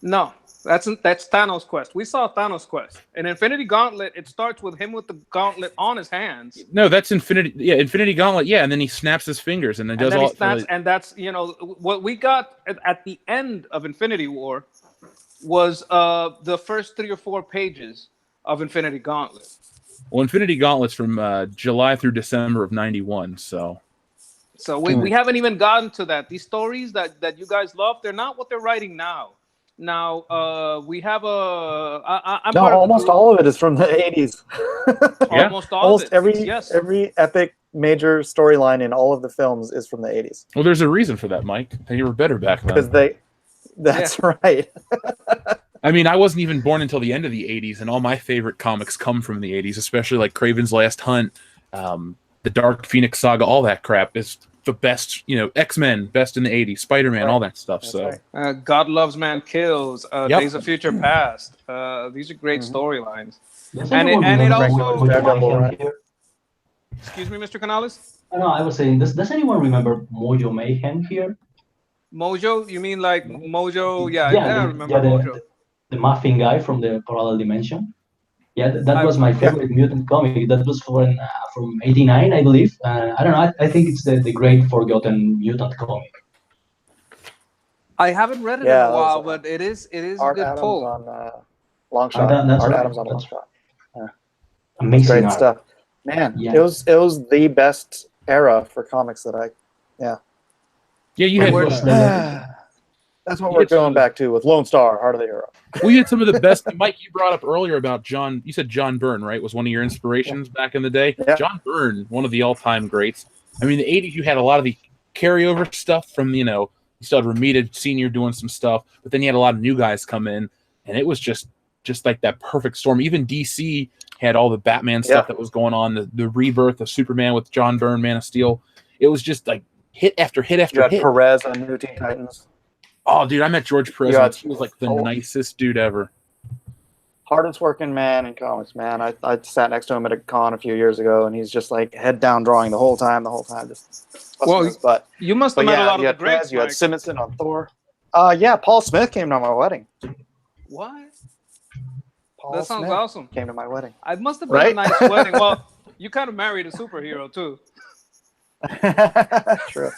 No, that's Thanos Quest. We saw Thanos Quest. In Infinity Gauntlet, it starts with him with the gauntlet on his hands. No, that's Infinity. Yeah, Infinity Gauntlet. Yeah, and then he snaps his fingers and then does And then all. he snaps, and that's, what we got at the end of Infinity War was the first 3 or 4 pages of Infinity Gauntlet. Well, Infinity Gauntlet's from July through December of 91. So we haven't even gotten to that. These stories that you guys love, they're not what they're writing now. Now we have I'm part of almost all of it is from the 80s. Yeah. Almost every epic major storyline in all of the films is from the 80s. well, there's a reason for that, Mike. They were better back Because then. that's right. I mean, I wasn't even born until the end of the 80s, and all my favorite comics come from the 80s, especially like Kraven's Last Hunt, the Dark Phoenix Saga, all that crap is the best. X-Men, best in the 80s, Spider-Man, Right. all that stuff. That's So right. God Loves, Man Kills, Yep. Days of Future Past. These are great storylines. Does And anyone it remember also- Mojo Daredevil, Mayhem right? here? Excuse me, Mr. Canales? No, I was saying, does anyone remember Mojo Mayhem here? Mojo? You mean like Mojo? Yeah, I remember Mojo. The muffin guy from the parallel dimension. Yeah, that I- was my favorite mutant comic. That was from '89, I believe. I don't know. I think it's the great forgotten mutant comic. I haven't read it Yeah, in a that while, was, but it is a Art good Adams pull. on Longshot. That's Art right. Adams on That's Longshot. Amazing Great art. stuff. Man, Yeah. it was the best era for comics that I. yeah, you It had was the- That's what we're going back to with Lone Star, Heart of the Hero. we had some of the best. Mike, you brought up earlier about John. You said John Byrne, right? Was one of your inspirations back in the day. Yeah. John Byrne, one of the all-time greats. I mean, the '80s, you had a lot of the carryover stuff from you still had Romita Senior doing some stuff, but then you had a lot of new guys come in, and it was just like that perfect storm. Even DC had all the Batman stuff that was going on, the rebirth of Superman with John Byrne, Man of Steel. It was just like hit after hit after You had hit. Perez on New Teen Titans. Oh, dude, I met George Perez. You once. got- He was like the Oh. nicest dude ever. Hardest working man in comics, man. I sat next to him at a con a few years ago, and he's just like head down drawing the whole time, just busting Well, his butt. You must have But met a yeah, lot you of had the greats, Perez, you had Mike. Simonson on Thor. Yeah, Paul Smith came to my wedding. What? Paul That sounds Smith awesome. came to my wedding. I must have been a Right? nice wedding. Well, you kind of married a superhero too. True.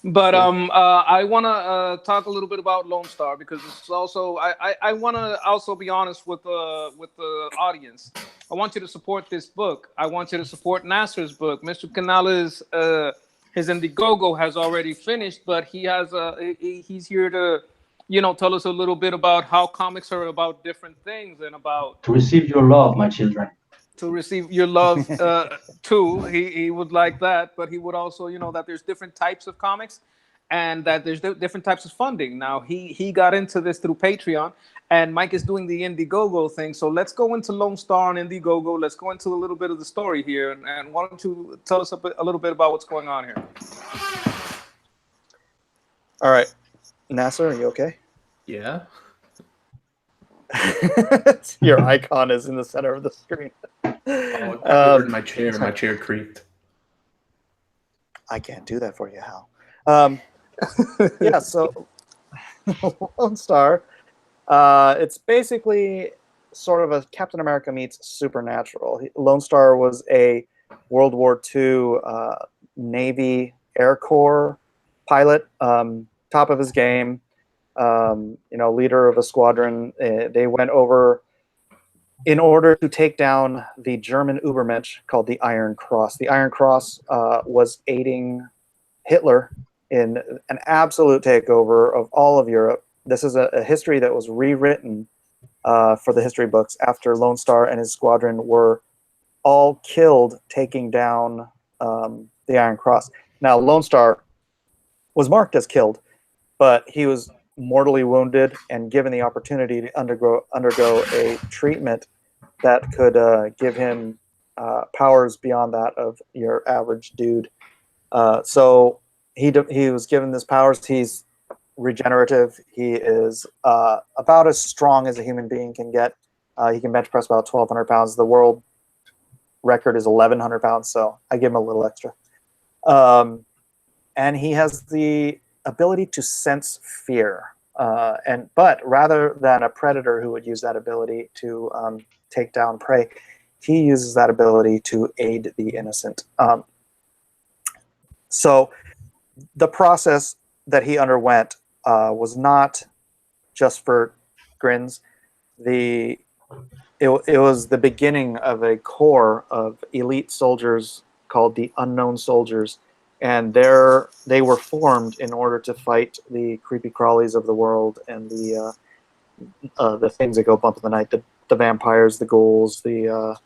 But I want to talk a little bit about Lone Star, because it's also I want to also be honest with the audience. I want you to support this book. I want you to support Nasser's book. Mr. Canales, his Indiegogo has already finished, but he's here to tell us a little bit about how comics are about different things and about To receive your love, my children. to receive your love too. He would like that, but he would also that there's different types of comics, and that there's different types of funding. Now he got into this through Patreon, and Mike is doing the Indiegogo thing. So let's go into Lone Star and Indiegogo. Let's go into a little bit of the story here, and why don't you tell us a little bit about what's going on here? All right, Nasser, are you okay? Yeah. Your icon is in the center of the screen. Oh, I heard my chair. My chair creaked. I can't do that for you, Hal. Yeah, so Lone Star, it's basically sort of a Captain America meets Supernatural. Lone Star was a World War II Navy Air Corps pilot, top of his game, leader of a squadron. They went over in order to take down the German Übermensch called the Iron Cross. The Iron Cross was aiding Hitler in an absolute takeover of all of Europe. This is a history that was rewritten for the history books after Lone Star and his squadron were all killed taking down the Iron Cross. Now, Lone Star was marked as killed, but he was mortally wounded and given the opportunity to undergo a treatment that could give him powers beyond that of your average dude. So he was given this powers. He's regenerative. He is about as strong as a human being can get. He can bench press about 1,200 pounds. The world record is 1,100 pounds, so I give him a little extra. And he has the ability to sense fear. But rather than a predator who would use that ability to take down prey, he uses that ability to aid the innocent. So the process that he underwent was not just for grins. It was the beginning of a corps of elite soldiers called the Unknown Soldiers, and they were formed in order to fight the creepy crawlies of the world and the things that go bump in the night, the vampires, the ghouls, the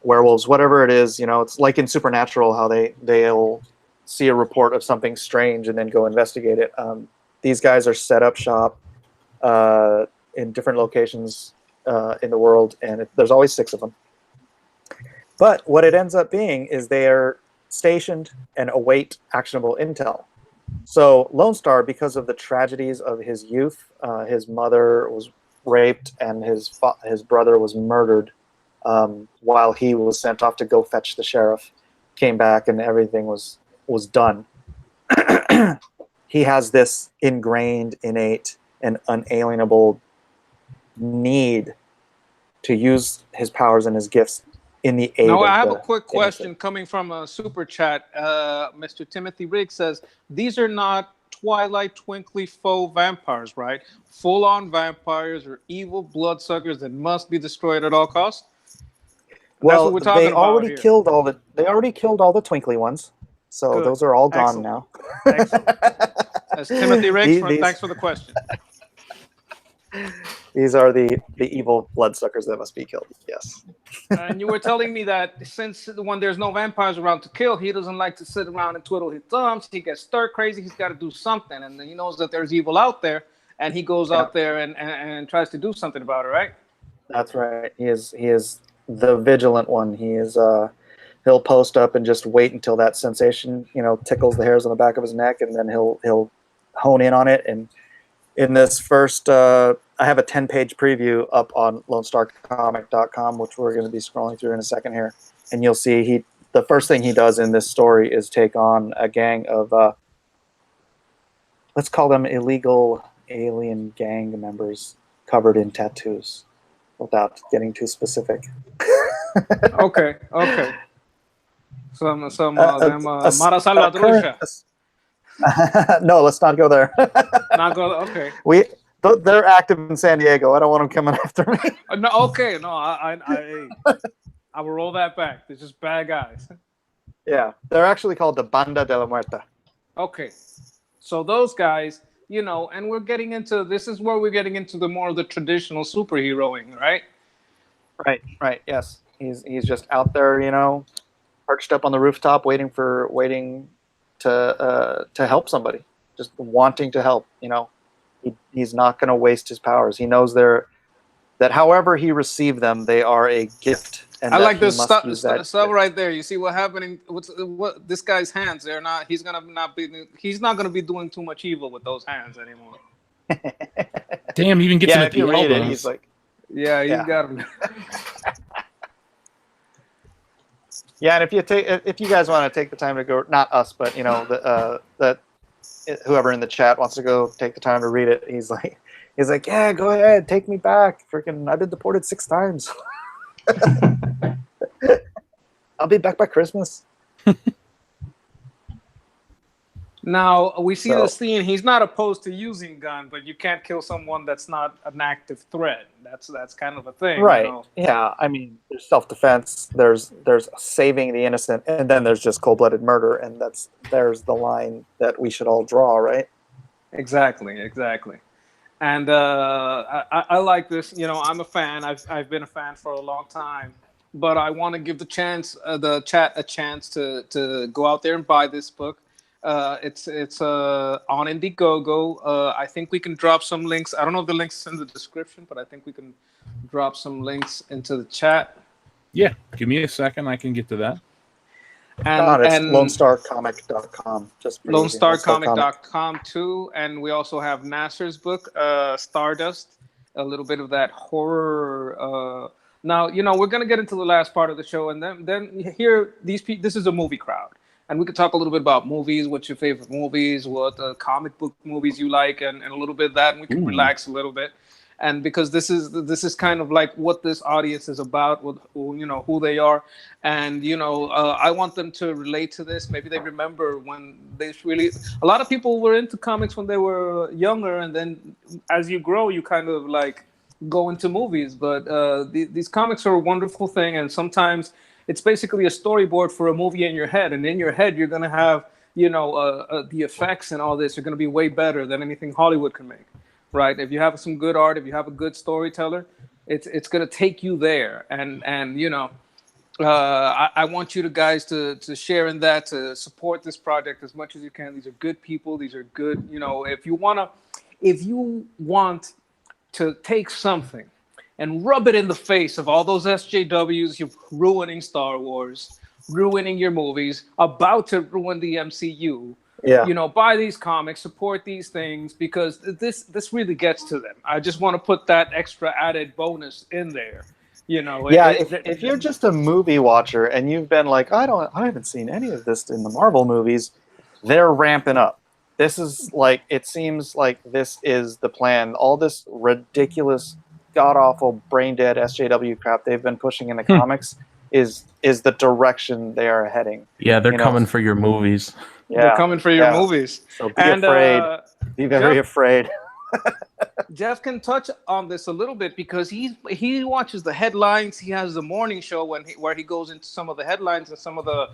werewolves, whatever it is. It's like in Supernatural how they'll see a report of something strange and then go investigate it. These guys are set up shop in different locations in the world, and there's always 6 of them. But what it ends up being is they are stationed and await actionable intel. So Lone Star, because of the tragedies of his youth, his mother was raped and his brother was murdered while he was sent off to go fetch the sheriff, came back and everything was done. He has this ingrained, innate, and unalienable need to use his powers and his gifts in the aid Now, of I have the a quick question innocent. coming from a super chat. Mr. Timothy Riggs says, these are not Twilight Twinkly faux vampires, right? Full-on vampires or evil bloodsuckers that must be destroyed at all costs? Well, what we're talking they about already here. killed all the twinkly ones, so Good. those are all gone Excellent. now. Excellent. That's Timothy Riggs. These- Thanks for the question. These are the evil bloodsuckers that must be killed. Yes. And you were telling me that since when there's no vampires around to kill, he doesn't like to sit around and twiddle his thumbs. He gets stir crazy. He's got to do something, and he knows that there's evil out there, and he goes out there and tries to do something about it, right? That's right. He is the vigilant one. He is he'll post up and just wait until that sensation, tickles the hairs on the back of his neck, and then he'll hone in on it. And in this first, I have a 10-page preview up on LoneStarComic.com, which we're going to be scrolling through in a second here, and you'll see the first thing he does in this story is take on a gang of let's call them illegal alien gang members covered in tattoos, without getting too specific. Okay. Some Mara Salvatrucha. No, let's not go there. Not go. Okay. They're active in San Diego. I don't want them coming after me. No. Okay. No. I will roll that back. They're just bad guys. Yeah, they're actually called the Banda de la Muerta. Okay. So those guys, and we're getting into this is where we're getting into the more of the traditional superheroing, right? Right. Yes, he's just out there, perched up on the rooftop, waiting to to help somebody, just wanting to help. You know, he's not going to waste his powers. He knows that however he received them, they are a gift. And I that like he this must stuff use that stuff gift. right there. You see what happening? What this guy's hands? They're not. He's not gonna be doing too much evil with those hands anymore. Damn, even gets Yeah, him if at the you read it, elbows. he's like, Yeah, you Yeah. got him. yeah. And if you guys want to take the time to go, not us, but you know, that whoever in the chat wants to go take the time to read it, he's like, yeah, go ahead, take me back. Freaking, I've been deported 6 times. I'll be back by Christmas. Now we see So- this scene. He's not opposed to using gun, but you can't kill someone that's not an active threat. That's kind of a thing, Right. You know? Yeah. I mean, there's self-defense. There's saving the innocent, and then there's just cold-blooded murder, and there's the line that we should all draw, right? Exactly. And I like this. You know, I'm a fan. I've been a fan for a long time, but I want to give the chat a chance to go out there and buy this book. It's on Indiegogo. I think we can drop some links. I don't know if the links in the description, but I think we can drop some links into the chat. Yeah, give me a second. I can get to that. It's LoneStarComic.com. Just pretty easy. LoneStarComic.com too, and we also have Nasser's book, Stardust, a little bit of that horror. Now, you know, we're gonna get into the last part of the show, and then here this is a movie crowd, and we could talk a little bit about movies. What's your favorite movies? What comic book movies you like, and a little bit of that, and we can relax a little bit. And because this is kind of like what this audience is about, with who they are, and I want them to relate to this. Maybe they remember when a lot of people were into comics when they were younger, and then as you grow, you kind of like go into movies. But these comics are a wonderful thing, and sometimes it's basically a storyboard for a movie in your head, and in your head you're gonna have the effects and all this are gonna be way better than anything Hollywood can make. Right. If you have some good art, if you have a good storyteller, it's going to take you there. And I want you guys to share in that, to support this project as much as you can. These are good people. These are good. If you want to take something and rub it in the face of all those SJWs, you're ruining Star Wars, ruining your movies, about to ruin the MCU. Yeah. Buy these comics, support these things, because this really gets to them. I just want to put that extra added bonus in there. If you're just a movie watcher and you've been like, I haven't seen any of this in the Marvel movies, they're ramping up. This is like, it seems like this is the plan. All this ridiculous, god awful, brain dead SJW crap they've been pushing in the comics is the direction they are heading. Yeah, they're coming for your movies. Yeah, they're coming for your movies. So be afraid. Be very afraid. Jeff can touch on this a little bit because he watches the headlines. He has the morning show where he goes into some of the headlines and some of the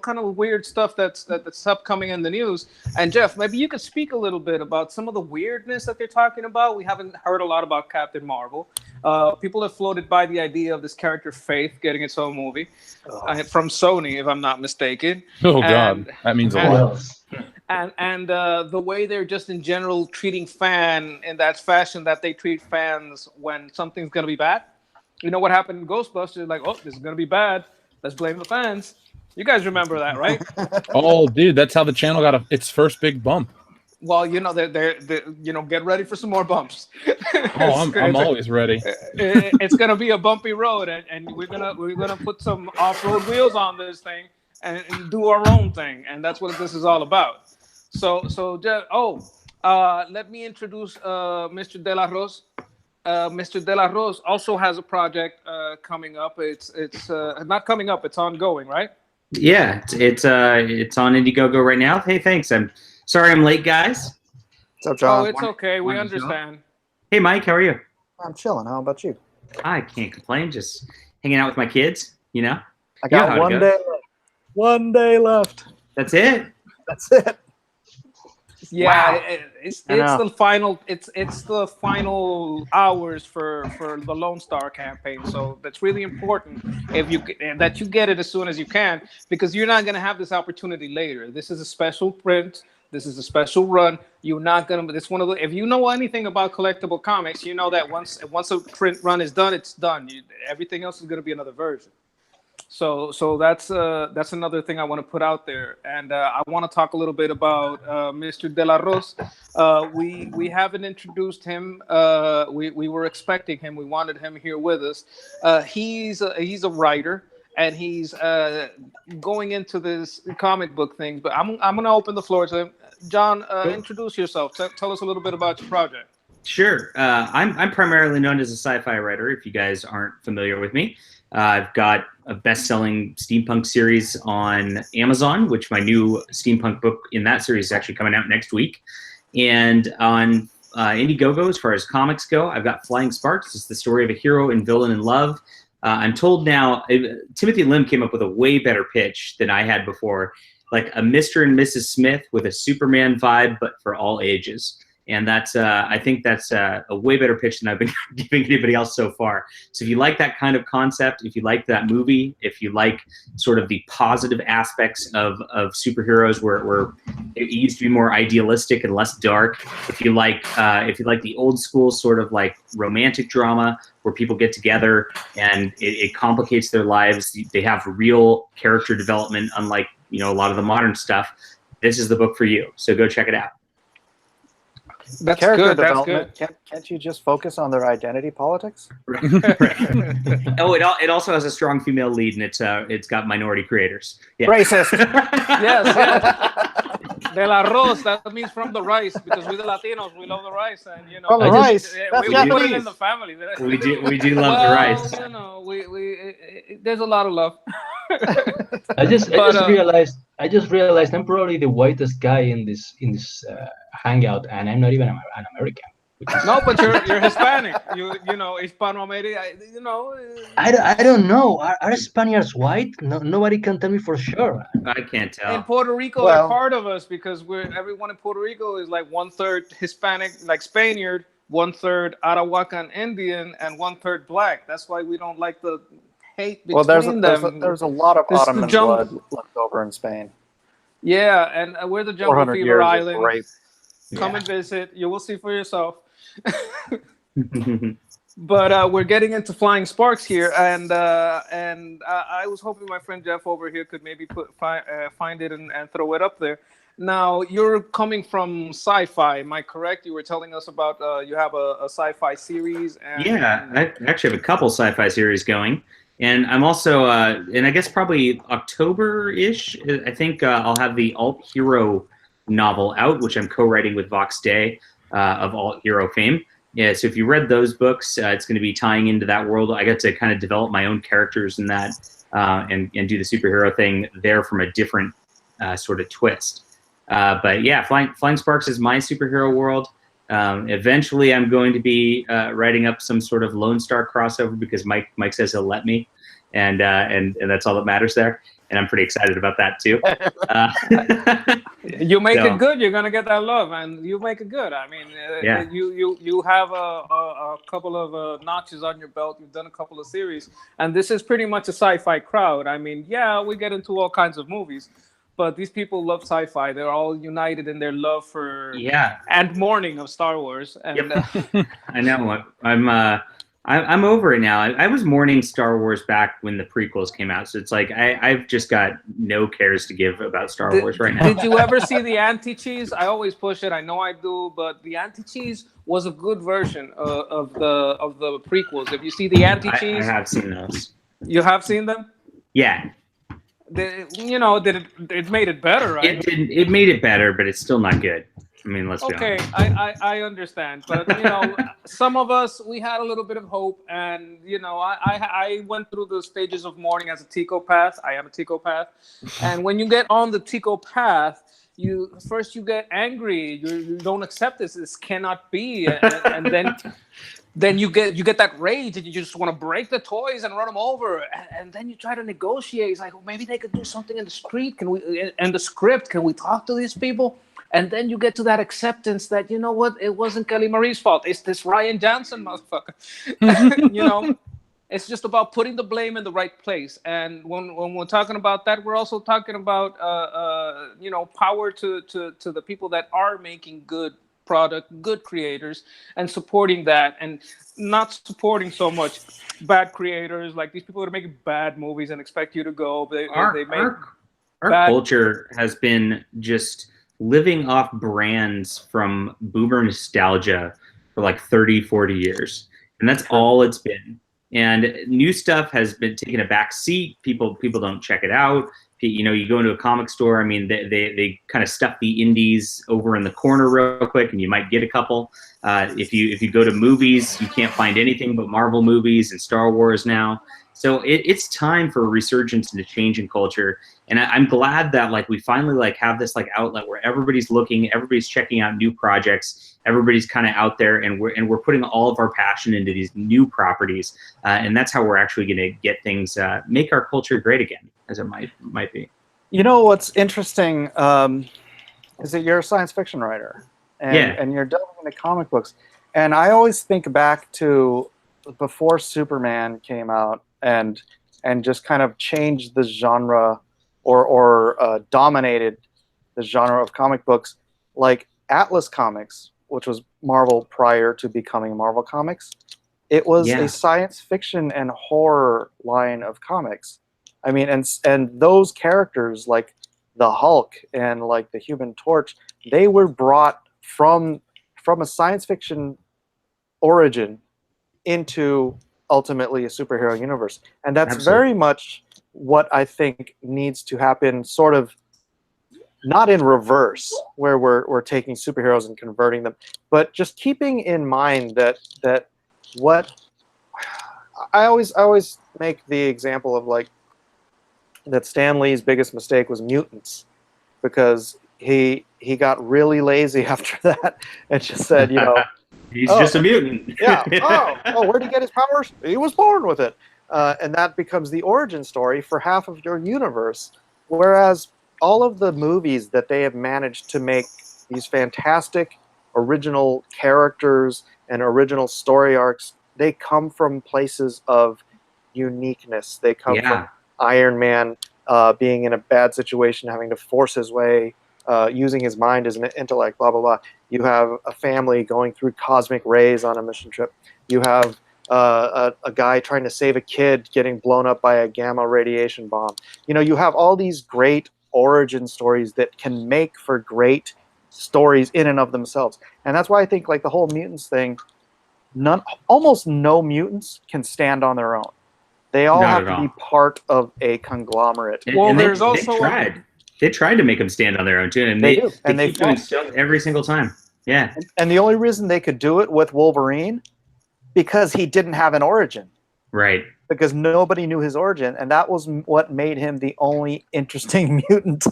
kind of weird stuff that's upcoming in the news. And Jeff, maybe you could speak a little bit about some of the weirdness that they're talking about. We haven't heard a lot about Captain Marvel. People have floated by the idea of this character Faith getting its own movie from Sony, if I'm not mistaken. Oh God, that means a lot. And the way they're just in general treating fan in that fashion that they treat fans when something's gonna be bad. You know what happened in Ghostbusters? Like, oh, this is gonna be bad. Let's blame the fans. You guys remember that, right? Oh, dude, that's how the channel got its first big bump. Well, they're get ready for some more bumps. Oh, I'm always ready. It's gonna be a bumpy road, and we're gonna put some off-road wheels on this thing and do our own thing, and that's what this is all about. So let me introduce Mr. De La Rose. Mr. De La Rose also has a project coming up. It's not coming up. It's ongoing, right? Yeah, it's on Indiegogo right now. Hey, thanks. I'm sorry I'm late, guys. What's up, John? Oh, it's okay. We understand. Hey, Mike, how are you? I'm chilling. How about you? I can't complain. Just hanging out with my kids. I got one day left. That's it. That's it. Yeah, Wow. it's I know. the final it's the final hours for the Lone Star campaign. So that's really important if you that you get it as soon as you can, because you're not going to have this opportunity later. This is a special print. This is a special run. You're not gonna. It's one of the. If you know anything about collectible comics, you know that once a print run is done, it's done. Everything else is gonna be another version. So that's another thing I want to put out there, and I want to talk a little bit about Mr. De La Rose. We haven't introduced him. We were expecting him. We wanted him here with us. He's a writer, and he's going into this comic book thing. But I'm gonna open the floor to him. John, introduce yourself. Tell us a little bit about your project. Sure. I'm primarily known as a sci-fi writer. If you guys aren't familiar with me, I've got a best-selling steampunk series on Amazon, which my new steampunk book in that series is actually coming out next week. And on Indiegogo, as far as comics go, I've got Flying Sparks. It's the story of a hero and villain in love. I'm told now, Timothy Lim came up with a way better pitch than I had before, like a Mr. and Mrs. Smith with a Superman vibe, but for all ages. And that's, I think that's a way better pitch than I've been giving anybody else so far. So if you like that kind of concept, if you like that movie, if you like sort of the positive aspects of superheroes where it used to be more idealistic and less dark, if you like the old school sort of like romantic drama where people get together and it complicates their lives, they have real character development, unlike, you know, a lot of the modern stuff, this is the book for you. So go check it out. That's Character good. That's development. good. Can't you just focus on their identity politics? Oh, it also has a strong female lead, and it's got minority creators. Yeah. Racist. Yes. De La Rose, that means from the rice, because we the Latinos, we love the rice, and you know, From the rice. That's we put it Japanese. in the family. we do love the rice. You know, there's a lot of love. I just But, realized I'm probably the whitest guy in this hangout, and I'm not even an American. Which is, No, but you're Hispanic. You know, Hispanoamerica. You know. I don't know. Are Spaniards white? No, nobody can tell me for sure. I can't In tell. Puerto Rico, Well- they're part of us because everyone in Puerto Rico is like 1/3 Hispanic, like Spaniard, 1/3 Arawakan Indian, and 1/3 Black. That's why we don't like the hate between Well, them. there's a lot of This is Ottoman jump- blood left over in Spain. Yeah, and we're the Jungle 400 Fever years of Island. rape. Come and visit. You will see for yourself. But we're getting into Flying Sparks here, and I was hoping my friend Jeff over here could maybe find it and throw it up there. Now, you're coming from sci-fi, am I correct? You were telling us about you have a sci-fi series. And, Yeah, I actually have a couple sci-fi series going, and I'm also, and I guess probably October-ish, I think I'll have the Alt Hero novel out, which I'm co-writing with Vox Day of Alt Hero fame. Yeah, so if you read those books, it's going to be tying into that world. I got to kind of develop my own characters in that and do the superhero thing there from a different sort of twist. But yeah, Flying Sparks is my superhero world. Eventually, I'm going to be writing up some sort of Lone Star crossover because Mike says he'll let me, and that's all that matters there. And I'm pretty excited about that too. You make So- it good, you're gonna get that love, and you make it good. I mean, Yeah. you have a couple of notches on your belt. You've done a couple of series, and this is pretty much a sci-fi crowd. I mean, yeah, we get into all kinds of movies, but these people love sci-fi. They're all united in their love for Yeah, and mourning of Star Wars. And I know. I'm over it now. I was mourning Star Wars back when the prequels came out, so it's like I've just got no cares to give about Star Wars right now. Did you ever see the anti-cheese? I always push it. I know I do, but the anti-cheese was a good version of the prequels. If you see the I anti-cheese, have seen those. you have seen them. Yeah, It made it better, right? it made it better, but it's still not good. I mean, let's be Okay, honest. I understand, but some of us, we had a little bit of hope, and I went through the stages of mourning as a Tico path. I am a Tico path, and when you get on the Tico path, you get angry. You don't accept this. This cannot be, and then you get that rage, and you just want to break the toys and run them over, and then you try to negotiate. It's like, well, maybe they could do something in the street. Can we? And the script? Can we talk to these people? And then you get to that acceptance that, you know what, it wasn't Kelly Marie's fault. It's this Ryan Johnson motherfucker. You know, it's just about putting the blame in the right place. And when we're talking about that, we're also talking about, you know, power to the people that are making good product, good creators, and supporting that, and not supporting so much bad creators, like these people that are making bad movies and expect you to go. Our culture has been just living off brands from boomer nostalgia for like 30, 40 years. And that's all it's been. And new stuff has been taking a back seat. People don't check it out. You know, you go into a comic store, I mean, they kind of stuff the indies over in the corner real quick, and you might get a couple. If you go to movies, you can't find anything but Marvel movies and Star Wars now. So it's time for a resurgence and a change in culture. And I'm glad that like we finally like have this like outlet where everybody's looking, everybody's checking out new projects, everybody's kind of out there, and we're putting all of our passion into these new properties, and that's how we're actually going to get things, make our culture great again, as it might be. You know what's interesting is that you're a science fiction writer, and you're delving into comic books, and I always think back to before Superman came out and just kind of changed the genre or dominated the genre of comic books, like Atlas Comics, which was Marvel prior to becoming Marvel Comics. It was a science fiction and horror line of comics. I mean, and those characters like the Hulk and like the Human Torch, they were brought from a science fiction origin into ultimately a superhero universe. And that's very much what I think needs to happen, sort of not in reverse, where we're taking superheroes and converting them, but just keeping in mind that what I always make the example of, like, that Stan Lee's biggest mistake was mutants, because he got really lazy after that and just said, you know, he's just a mutant. Yeah. Oh, where'd he get his powers? He was born with it. And that becomes the origin story for half of your universe. Whereas all of the movies that they have managed to make these fantastic original characters and original story arcs, they come from places of uniqueness. They come from Iron Man being in a bad situation, having to force his way, using his mind as an intellect, blah, blah, blah. You have a family going through cosmic rays on a mission trip. You have a guy trying to save a kid getting blown up by a gamma radiation bomb. You know, you have all these great origin stories that can make for great stories in and of themselves. And that's why I think, like, the whole mutants thing, almost no mutants can stand on their own. They all have to be part of a conglomerate. Well, and there's also they tried to make them stand on their own too, and they do. And they keep doing so every single time. Yeah. And the only reason they could do it with Wolverine, because he didn't have an origin. Right. Because nobody knew his origin, and that was what made him the only interesting mutant.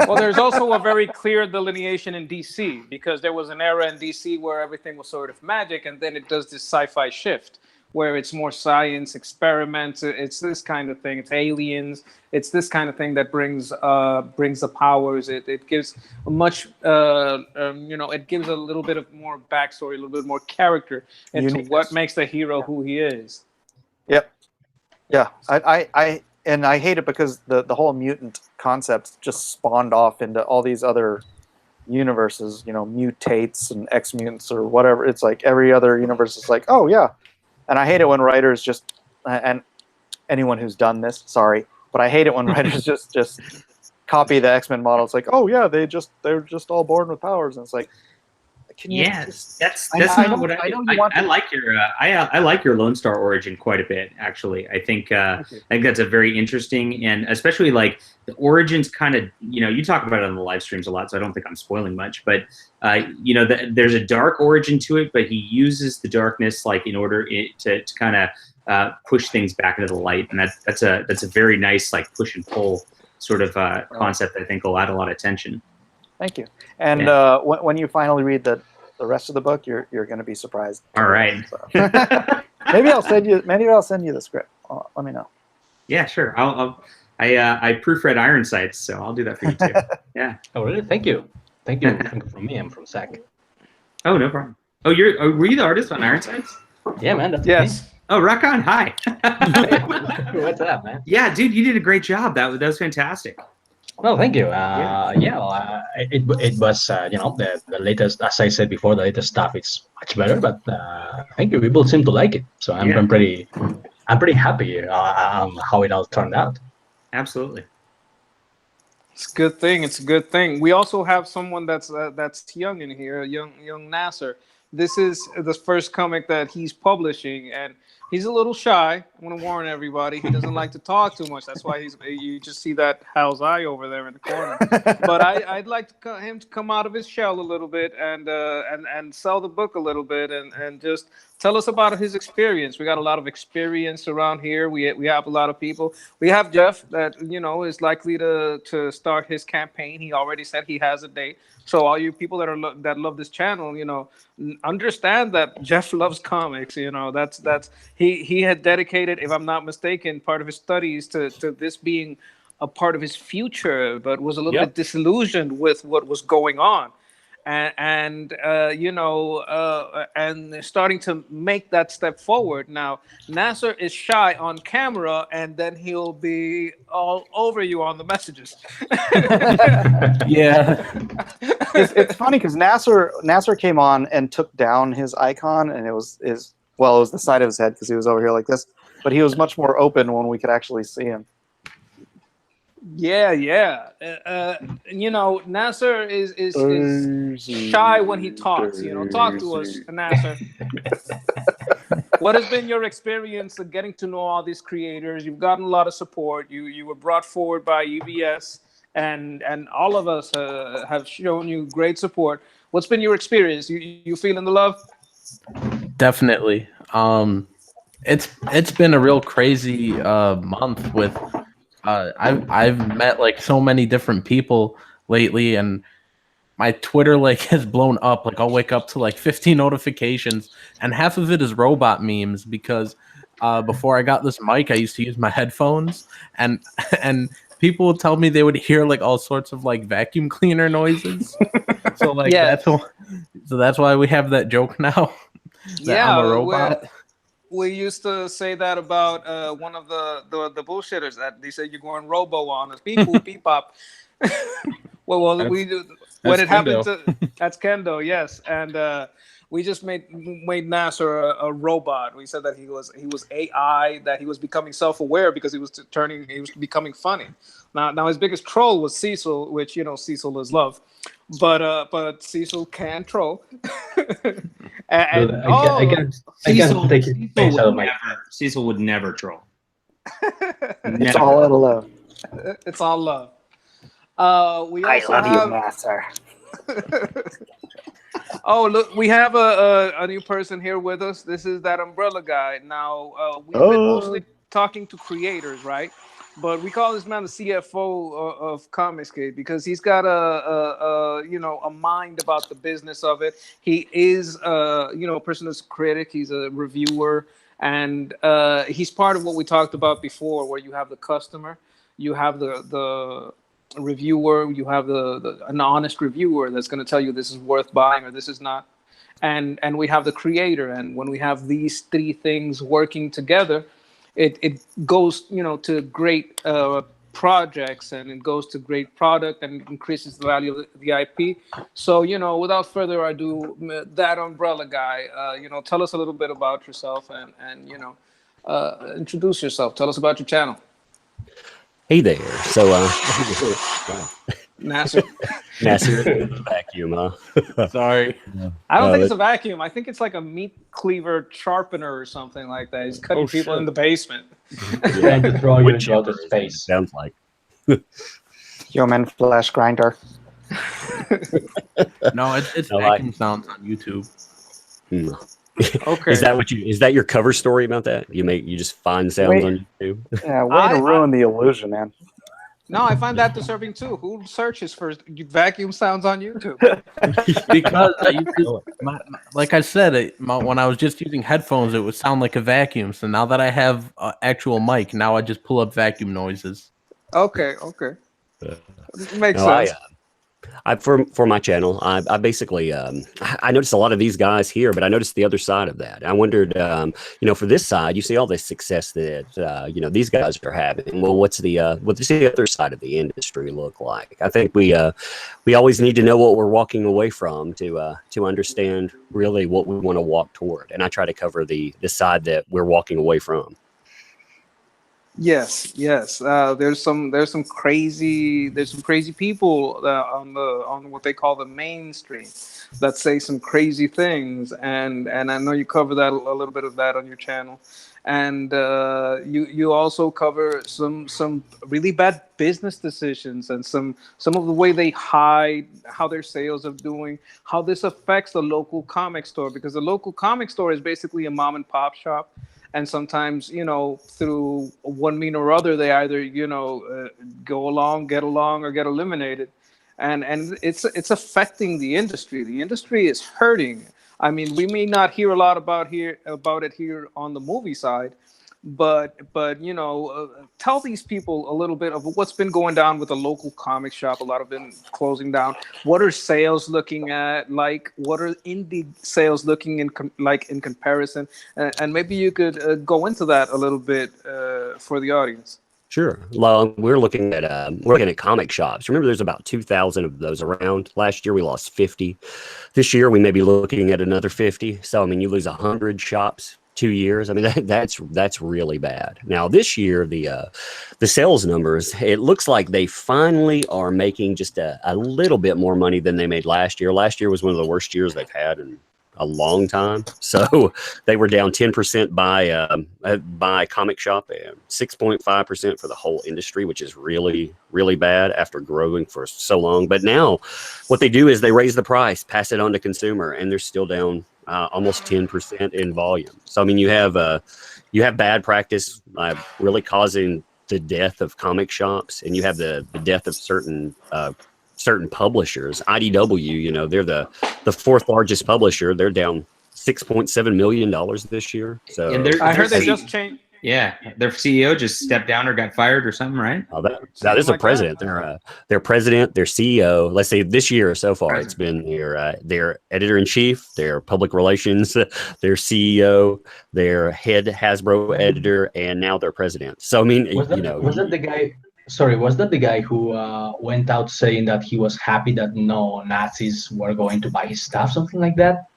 Well, there's also a very clear delineation in DC, because there was an era in DC where everything was sort of magic, and then it does this sci-fi shift where it's more science, experiments, it's this kind of thing, it's aliens, it's this kind of thing that brings the powers. It gives a much, you know, it gives a little bit of more backstory, a little bit more character into what makes the hero who he is. Yep. Yeah. I hate it because the whole mutant concept just spawned off into all these other universes, you know, mutates and X-mutants or whatever. It's like every other universe is like, oh yeah. And I hate it when writers just, and anyone who's done this, sorry, but I hate it when writers just copy the X-Men model. It's like, oh yeah, they're just all born with powers, and it's like, can you? Yes, that's not what I like your I like your Lone Star origin quite a bit, actually. I think that's a very interesting, and especially like the origins kind of, you know, you talk about it on the live streams a lot, so I don't think I'm spoiling much, but you know, there's a dark origin to it, but he uses the darkness like in order to kind of push things back into the light, and that's a very nice like push and pull sort of concept. I think will add a lot of tension. Thank you. And when you finally read the rest of the book, you're going to be surprised. All right. So. Maybe I'll send you the script. Let me know. Yeah, sure. I proofread Iron Sights, so I'll do that for you too. Yeah. Oh, really? Thank you. Thank you from me and from Zach. Oh, no problem. Oh, were you the artist on Ironsides? Yeah, man. That's Yes. Oh, rock on. Hi. me. What's up, man? Yeah, dude, you did a great job. That was fantastic. Well, thank you. It was the latest, as I said before, the latest stuff is much better. But thank you. People seem to like it, so I'm pretty happy on how it all turned out. Absolutely. It's a good thing. It's a good thing. We also have someone that's young in here, young Nasser. This is the first comic that he's publishing, and he's a little shy. I want to warn everybody. He doesn't like to talk too much. That's why you just see that how's eye over there in the corner. But I'd like him to come out of his shell a little bit and sell the book a little bit and just tell us about his experience. We got a lot of experience around here. We have a lot of people. We have Jeff that is likely to start his campaign. He already said he has a date. So all you people that love this channel, understand that Jeff loves comics. That's he had dedicated, if I'm not mistaken, part of his studies to this being a part of his future, but was a little bit disillusioned with what was going on. And starting to make that step forward. Now, Nasser is shy on camera, and then he'll be all over you on the messages. Yeah. It's funny because Nasser came on and took down his icon, and it was the side of his head because he was over here like this. But he was much more open when we could actually see him. Yeah. Nasser is shy when he talks. Talk to us, Nasser. What has been your experience of getting to know all these creators? You've gotten a lot of support. You were brought forward by UBS, and all of us have shown you great support. What's been your experience? You feeling the love? Definitely. It's been a real crazy month with. I've met like so many different people lately, and my Twitter has blown up. I'll wake up to 15 notifications, and half of it is robot memes because before I got this mic, I used to use my headphones, and people would tell me they would hear all sorts of vacuum cleaner noises. So that's why we have that joke now. That I'm a robot. We used to say that about one of the bullshitters that they said you're going robo on us. Beep boop, beep pop. We do when it happened to that's Kendo, yes. And we just made Nasser a robot. We said that he was AI, that he was becoming self-aware because he was becoming funny. Now his biggest troll was Cecil, which Cecil is love. But Cecil can troll. Cecil would never troll. It's all out of love. It's all love. We I also love have, you, Nasser. Oh, look, we have a new person here with us. This is that umbrella guy. Now, we've been mostly talking to creators, right? But we call this man the CFO of Comicsgate because he's got a mind about the business of it. He is a person that's a critic. He's a reviewer, and he's part of what we talked about before, where you have the customer, you have the reviewer, you have an honest reviewer that's going to tell you this is worth buying or this is not, and we have the creator. And when we have these three things working together, it goes to great projects, and it goes to great product, and increases the value of the IP. So without further ado, that umbrella guy, tell us a little bit about yourself and introduce yourself. Tell us about your channel. Hey there. So, Nasser. Vacuum, huh? Sorry. I don't think it's a vacuum. I think it's like a meat cleaver sharpener or something like that. He's cutting people in the basement. Trying to throw you into outer space. Sounds like. Human flesh grinder. No, it's vacuum sounds on YouTube. Okay. Is that your cover story about that? You just find sounds on YouTube? Yeah, way to ruin the illusion, man. No, I find that disturbing too. Who searches for vacuum sounds on YouTube? Because like I said, when I was just using headphones, it would sound like a vacuum. So now that I have an actual mic, now I just pull up vacuum noises. Okay. Makes sense. For my channel, I basically I noticed a lot of these guys here, but I noticed the other side of that. I wondered, for this side, you see all the success that these guys are having. Well, what's the other side of the industry look like? I think we always need to know what we're walking away from to understand really what we want to walk toward. And I try to cover the side that we're walking away from. Yes. There's some crazy people on what they call the mainstream that say some crazy things, and I know you cover that a little bit of that on your channel, and you also cover some really bad business decisions and some of the way they hide how their sales are doing, how this affects the local comic store, because the local comic store is basically a mom and pop shop. And sometimes, through one mean or other, they either, go along, get along, or get eliminated. And it's affecting the industry. The industry is hurting. I mean, we may not hear a lot about it here on the movie side, but tell these people a little bit of what's been going down with the local comic shop. A lot of them closing down. What are sales looking at like? What are indie sales looking in comparison? And maybe you could go into that a little bit for the audience. Sure. Well, we're looking at comic shops. Remember, there's about 2,000 of those around. Last year, we lost 50. This year, we may be looking at another 50. So, I mean, you lose 100 shops. 2 years. I mean, that's really bad. Now this year, the sales numbers, it looks like they finally are making just a little bit more money than they made last year. Last year was one of the worst years they've had in a long time. So they were down 10% by comic shop and 6.5% for the whole industry, which is really, really bad after growing for so long. But now what they do is they raise the price, pass it on to consumer, and they're still down almost 10% in volume. So I mean, you have bad practice really causing the death of comic shops, and you have the death of certain publishers. IDW, they're the fourth largest publisher. They're down $6.7 million this year. So And I heard they just changed. Yeah, their CEO just stepped down or got fired or something, right? that is a like president. Their president, their CEO. Let's say this year so far, President. it's been their editor in chief, their public relations, their CEO, their head Hasbro editor, and now their president. So I mean, Was that the guy? Sorry, was that the guy who went out saying that he was happy that no Nazis were going to buy his stuff, something like that?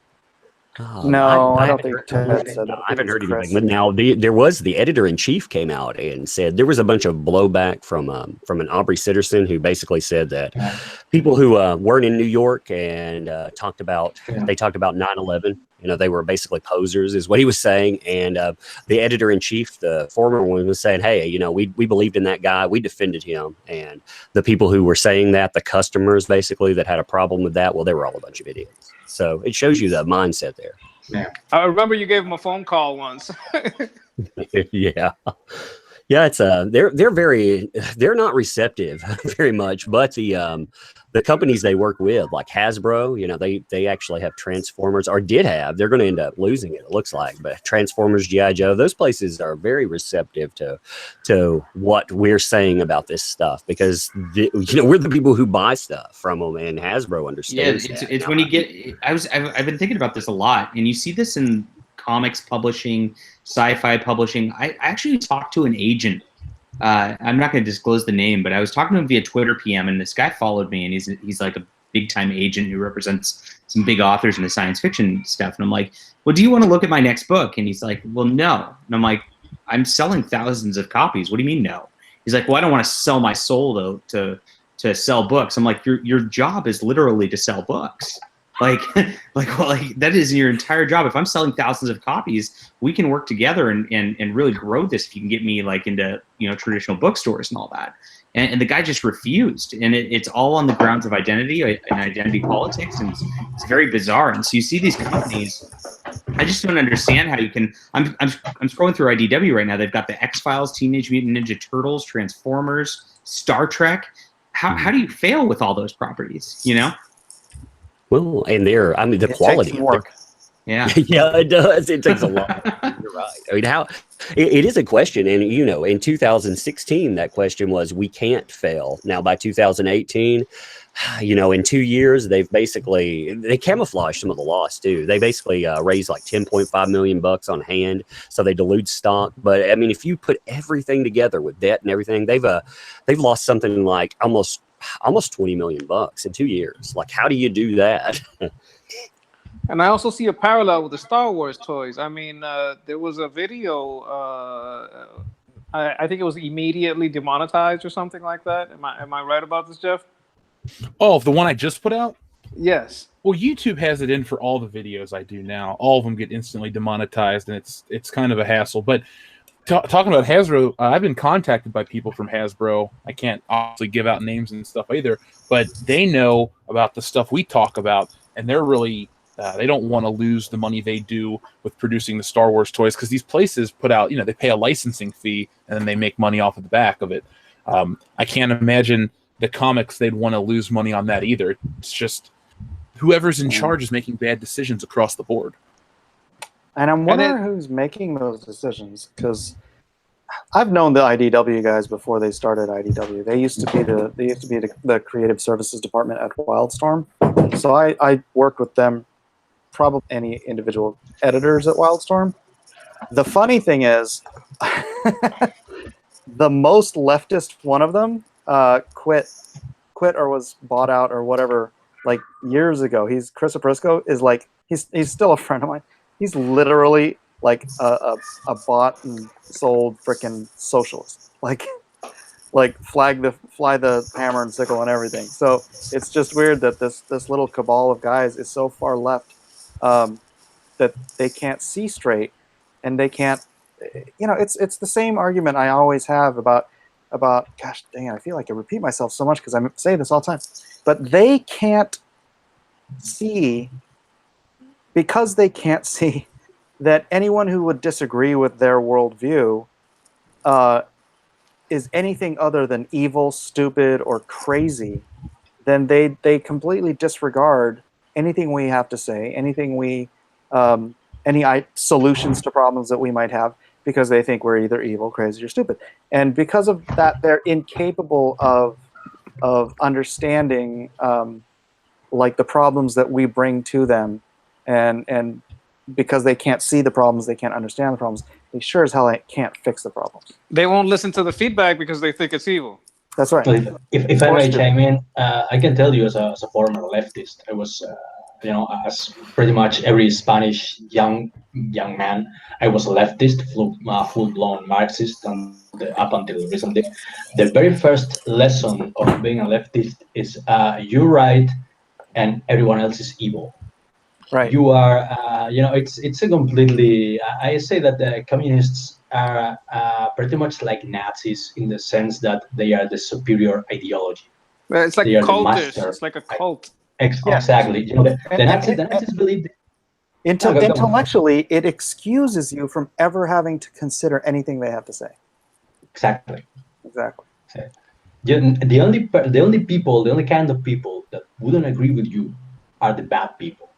No, I don't haven't think heard- Ted said that. I haven't heard anything. But now there was the editor in chief came out and said there was a bunch of blowback from an Aubrey Sitterson, who basically said that people who weren't in New York and talked about 9/11. They were basically posers, is what he was saying. And the editor in chief, the former one, was saying, "Hey, we believed in that guy. We defended him." And the people who were saying that, the customers basically that had a problem with that, well, they were all a bunch of idiots. So it shows you the mindset there. I remember you gave him a phone call once. Yeah. It's they're not receptive very much, but the companies they work with, like Hasbro, they actually have Transformers, or did have. They're going to end up losing it looks like, but Transformers, G.I. Joe, those places are very receptive to what we're saying about this stuff, because we're the people who buy stuff from them, and Hasbro understands. Yeah, it's when you get. I've been thinking about this a lot, and you see this in comics publishing, sci-fi publishing. I actually talked to an agent. I'm not going to disclose the name, but I was talking to him via Twitter PM, and this guy followed me, and he's like a big time agent who represents some big authors in the science fiction stuff. And I'm like, well, do you want to look at my next book? And he's like, well, no. And I'm like, I'm selling thousands of copies. What do you mean no? He's like, well, I don't want to sell my soul though to sell books. I'm like, your job is literally to sell books. Like that is your entire job. If I'm selling thousands of copies, we can work together and really grow this. If you can get me like into traditional bookstores and all that. And the guy just refused. And it's all on the grounds of identity and identity politics, and it's very bizarre. And so you see these companies. I just don't understand how you can. I'm scrolling through IDW right now. They've got the X-Files, Teenage Mutant Ninja Turtles, Transformers, Star Trek. How do you fail with all those properties? Well, and the It quality takes some work. Yeah. Yeah, it does. It takes a lot. You're right. I mean, it is a question. And, in 2016, that question was, we can't fail. Now, by 2018, in 2 years, they camouflaged some of the loss too. They basically raised like $10.5 million on hand, so they dilute stock. But I mean, if you put everything together with debt and everything, they've lost something like almost $20 million in 2 years. Like, how do you do that? And I also see a parallel with the Star Wars toys. I mean, there was a video. I think it was immediately demonetized or something like that. Am I right about this, Jeff? Oh, the one I just put out? Yes. Well, YouTube has it in for all the videos I do now. All of them get instantly demonetized, and it's kind of a hassle. But talking about Hasbro, I've been contacted by people from Hasbro. I can't obviously give out names and stuff either, but they know about the stuff we talk about, and they're really they don't want to lose the money they do with producing the Star Wars toys, because these places put out, they pay a licensing fee and then they make money off of the back of it. I can't imagine the comics they'd want to lose money on that either. It's just whoever's in charge is making bad decisions across the board. And I'm wondering who's making those decisions, because I've known the IDW guys before they started IDW. They used to be the creative services department at Wildstorm. So I worked with them, probably any individual editors at Wildstorm. The funny thing is, the most leftist one of them quit or was bought out or whatever, like years ago. Chris Aprisco is like, he's still a friend of mine. He's literally like a bought and sold freaking socialist. Like fly the hammer and sickle and everything. So it's just weird that this little cabal of guys is so far left that they can't see straight, and they can't. It's the same argument I always have about. Gosh dang it, I feel like I repeat myself so much because I say this all the time. But they can't see, because they can't see that anyone who would disagree with their worldview is anything other than evil, stupid, or crazy. Then they completely disregard anything we have to say, anything any solutions to problems that we might have, because they think we're either evil, crazy, or stupid. And because of that, they're incapable of understanding like the problems that we bring to them, and because they can't see the problems, they can't understand the problems, they sure as hell can't fix the problems. They won't listen to the feedback because they think it's evil. That's right. If I may chime in, I can tell you as a former leftist, I was, as pretty much every Spanish young man, I was a leftist, full-blown Marxist, up until recently. The very first lesson of being a leftist is you're right and everyone else is evil. Right. You are, it's a completely. I say that the communists are pretty much like Nazis in the sense that they are the superior ideology. It's like cultish. It's like a cult. Exactly. The Nazis believe. Intellectually, it excuses you from ever having to consider anything they have to say. Exactly. The only kind of people that wouldn't agree with you are the bad people.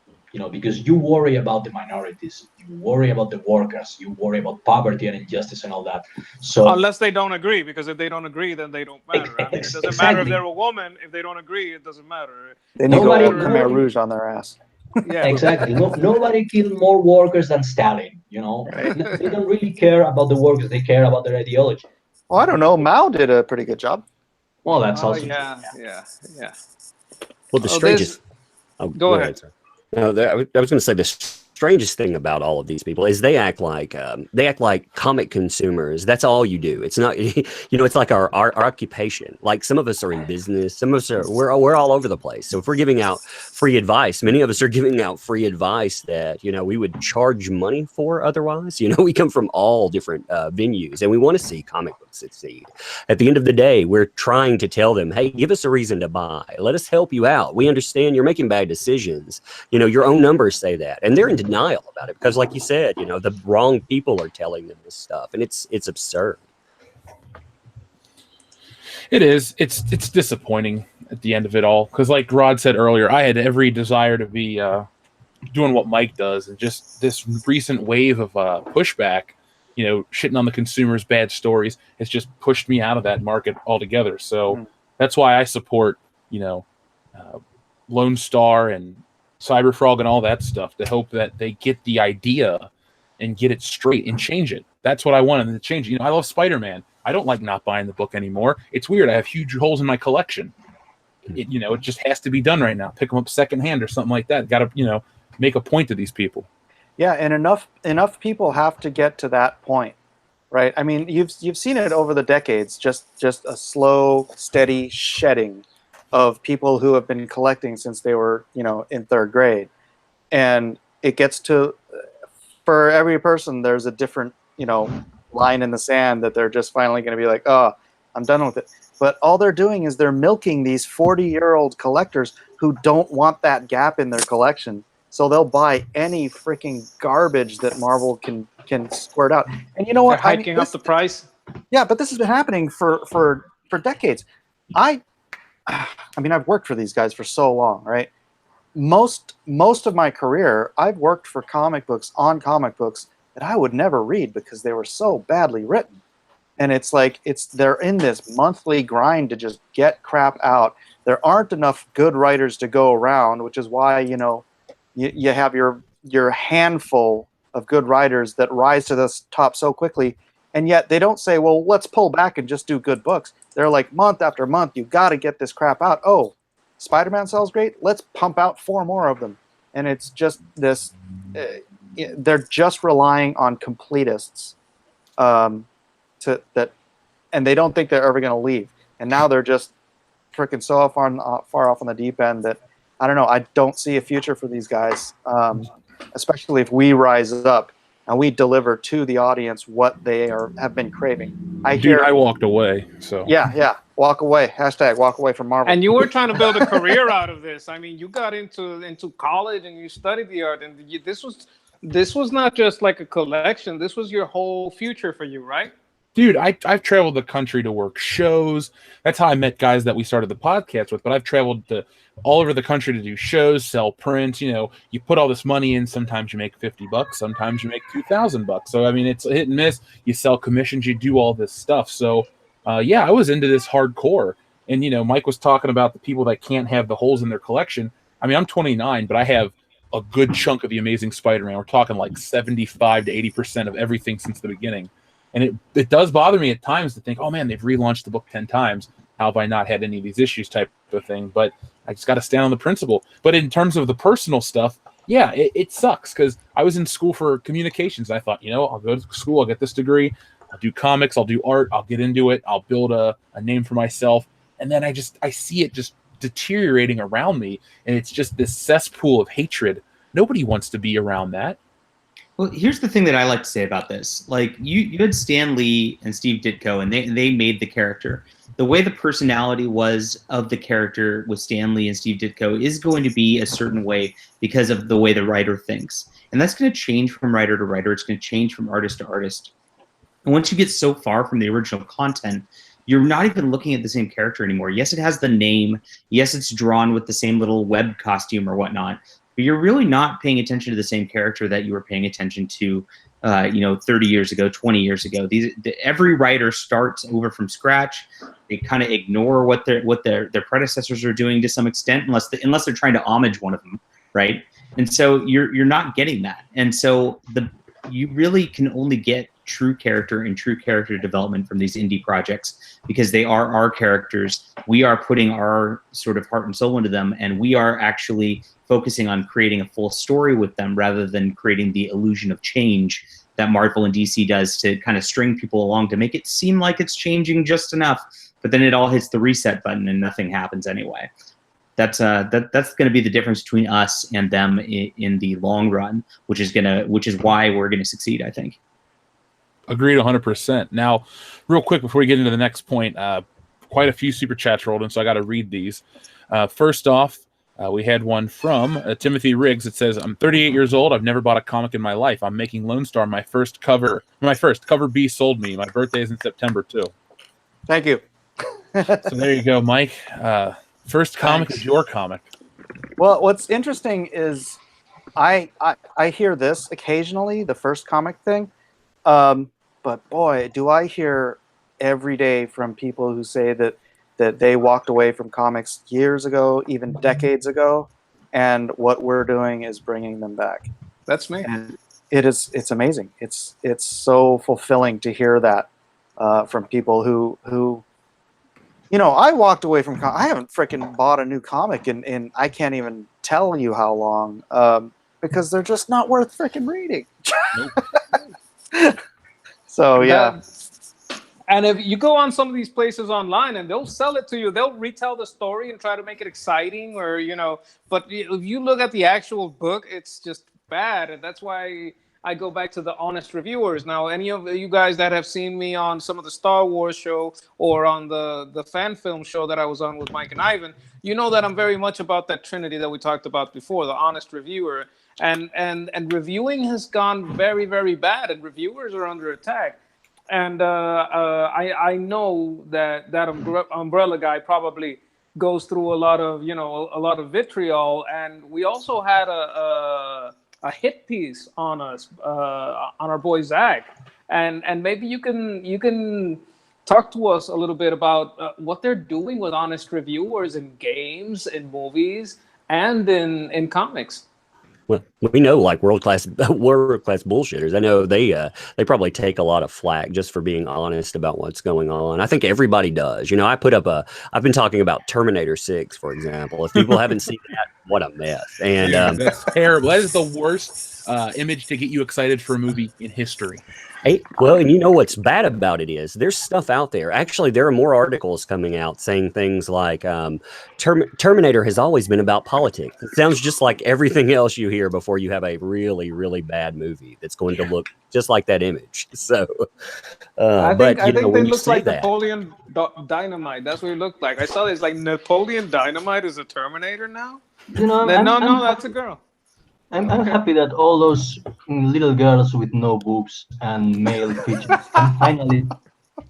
Because you worry about the minorities, you worry about the workers, you worry about poverty and injustice and all that. So unless they don't agree, because if they don't agree, then they don't matter. I mean, it doesn't matter if they're a woman. If they don't agree, it doesn't matter. They need to have Khmer Rouge on their ass. Yeah, exactly. Nobody killed more workers than Stalin. Right. They don't really care about the workers. They care about their ideology. Well, I don't know. Mao did a pretty good job. Well, that's also yeah. Well, the strangest. Go ahead. Sir. No, I was going to say the strangest thing about all of these people is they act like comic consumers. That's all you do. It's not, it's like our occupation. Like some of us are in business. Some of us we're all over the place. So if we're giving out free advice, many of us are giving out free advice that, we would charge money for otherwise. We come from all different venues, and we want to see comic books succeed. At the end of the day, we're trying to tell them, hey, give us a reason to buy. Let us help you out. We understand you're making bad decisions. Your own numbers say that. And they're in denial about it because, like you said, the wrong people are telling them this stuff, and it's absurd. It is. It's disappointing at the end of it all, because like Rod said earlier, I had every desire to be doing what Mike does, and just this recent wave of pushback, shitting on the consumers' bad stories, has just pushed me out of that market altogether. So that's why I support Lone Star and Cyberfrog and all that stuff to hope that they get the idea and get it straight and change it. That's what I wanted to change. You know, I love Spider-Man. I don't like not buying the book anymore. It's weird. I have huge holes in my collection. It just has to be done right now. Pick them up secondhand or something like that. Got to, make a point to these people. Yeah, and enough people have to get to that point, right? I mean, you've seen it over the decades. Just a slow, steady shedding of people who have been collecting since they were, in third grade, and it gets to, for every person, there's a different, line in the sand that they're just finally going to be like, oh, I'm done with it. But all they're doing is they're milking these 40-year-old collectors who don't want that gap in their collection. So they'll buy any freaking garbage that Marvel can squirt out. And you know what? They're hiking up the price. Yeah, but this has been happening for decades. I mean, I've worked for these guys for so long, right? Most of my career, I've worked for comic books that I would never read because they were so badly written. And it's like they're in this monthly grind to just get crap out. There aren't enough good writers to go around, which is why you have your handful of good writers that rise to the top so quickly, and yet they don't say, well, let's pull back and just do good books. They're like, month after month, you got to get this crap out. Oh, Spider-Man sells great. Let's pump out 4 more of them. And it's just this. They're just relying on completists, and they don't think they're ever going to leave. And now they're just freaking so far off on the deep end that I don't know. I don't see a future for these guys, especially if we rise up and we deliver to the audience what they have been craving. I walked away. So yeah, walk away. # walk away from Marvel. And you were trying to build a career out of this. I mean, you got into college and you studied the art, and this was not just like a collection. This was your whole future for you, right? Dude, I've traveled the country to work shows. That's how I met guys that we started the podcast with. But I've traveled to all over the country to do shows, sell prints. You put all this money in. Sometimes you make $50, sometimes you make $2,000. So I mean, it's a hit and miss. You sell commissions, you do all this stuff. So I was into this hardcore. And Mike was talking about the people that can't have the holes in their collection. I mean, I'm 29, but I have a good chunk of the Amazing Spider-Man. We're talking like 75 to 80% of everything since the beginning. And it does bother me at times to think, oh man, they've relaunched the book 10 times. How have I not had any of these issues type of thing? But I just got to stand on the principle. But in terms of the personal stuff, yeah, it sucks because I was in school for communications. I thought, I'll go to school, I'll get this degree, I'll do comics, I'll do art, I'll get into it, I'll build a name for myself. And then I see it just deteriorating around me. And it's just this cesspool of hatred. Nobody wants to be around that. Well, here's the thing that I like to say about this. Like you had Stan Lee and Steve Ditko, and they made the character. The way the personality was of the character with Stan Lee and Steve Ditko is going to be a certain way because of the way the writer thinks. And that's going to change from writer to writer. It's going to change from artist to artist. And once you get so far from the original content, you're not even looking at the same character anymore. Yes, it has the name. Yes, it's drawn with the same little web costume or whatnot. But you're really not paying attention to the same character that you were paying attention to, 30 years ago, 20 years ago. Every writer starts over from scratch. They kind of ignore what their predecessors are doing to some extent, unless they're trying to homage one of them, right? And so you're not getting that. And so you really can only get true character and true character development from these indie projects because they are our characters. We are putting our sort of heart and soul into them, and we are actually focusing on creating a full story with them rather than creating the illusion of change that Marvel and DC does to kind of string people along to make it seem like it's changing just enough, but then it all hits the reset button and nothing happens anyway. That's going to be the difference between us and them in the long run, which is why we're going to succeed, I think. Agreed 100%. Now, real quick before we get into the next point, quite a few super chats rolled in, so I got to read these. First off, we had one from Timothy Riggs that says, I'm 38 years old. I've never bought a comic in my life. I'm making Lone Star my first cover. My first cover B sold me. My birthday is in September, too. Thank you. So there you go, Mike. First comic is your comic. Well, what's interesting is I hear this occasionally, the first comic thing. But boy, do I hear every day from people who say that that they walked away from comics years ago, even decades ago, and what we're doing is bringing them back. That's me. And it's amazing. It's so fulfilling to hear that from people who I walked away from I haven't freaking bought a new comic in I can't even tell you how long, because they're just not worth freaking reading. So yeah. And if you go on some of these places online and they'll sell it to you, they'll retell the story and try to make it exciting, or but if you look at the actual book, it's just bad. And that's why I go back to the honest reviewers. Now, any of you guys that have seen me on some of the Star Wars show or on the fan film show that I was on with Mike and Ivan, you know that I'm very much about that trinity that we talked about before, the honest reviewer. And reviewing has gone very, very bad, and reviewers are under attack. And I know that Umbrella guy probably goes through a lot of vitriol. And we also had a hit piece on us, on our boy Zach, and maybe you can talk to us a little bit about what they're doing with honest reviewers in games, in movies, and in comics. Well, we know like world class bullshitters. I know they probably take a lot of flack just for being honest about what's going on. I think everybody does. I've been talking about Terminator 6, for example. If people haven't seen that, what a mess. And that's terrible. That is the worst image to get you excited for a movie in history. Well, and you know what's bad about it is there's stuff out there. Actually, there are more articles coming out saying things like Terminator has always been about politics. It sounds just like everything else you hear before you have a really, really bad movie that's going to look just like that image. So, I think they look like that, Napoleon Dynamite. That's what he looked like. I saw this like Napoleon Dynamite is a Terminator now. No, that's a girl. I'm happy that all those little girls with no boobs and male features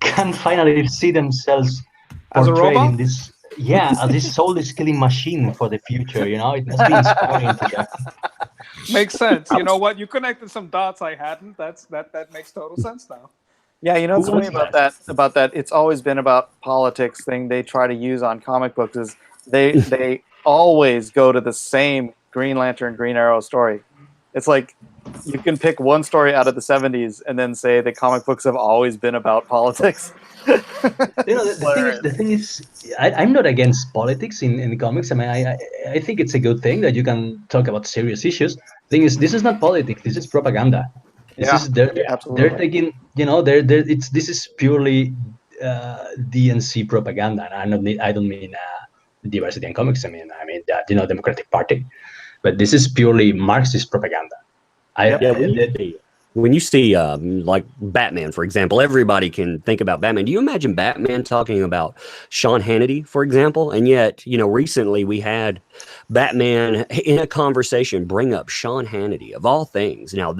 can finally see themselves as a portrayed robot. In this, as this soulless killing machine for the future. It must be inspiring to them. Makes sense. You know what? You connected some dots I hadn't. That makes total sense now. Yeah, what's funny about that? It's always been about politics thing they try to use on comic books is they always go to the same Green Lantern, Green Arrow story. It's like you can pick one story out of the 70s and then say the comic books have always been about politics. The thing is, I'm not against politics in comics. I mean, I think it's a good thing that you can talk about serious issues. The thing is, this is not politics. This is propaganda. They're taking, this is purely DNC propaganda. And I don't mean diversity in comics. I mean that Democratic Party. But this is purely Marxist propaganda. When you see like Batman, for example, everybody can think about Batman. Do you imagine Batman talking about Sean Hannity, for example? And yet, recently we had Batman in a conversation bring up Sean Hannity, of all things. Now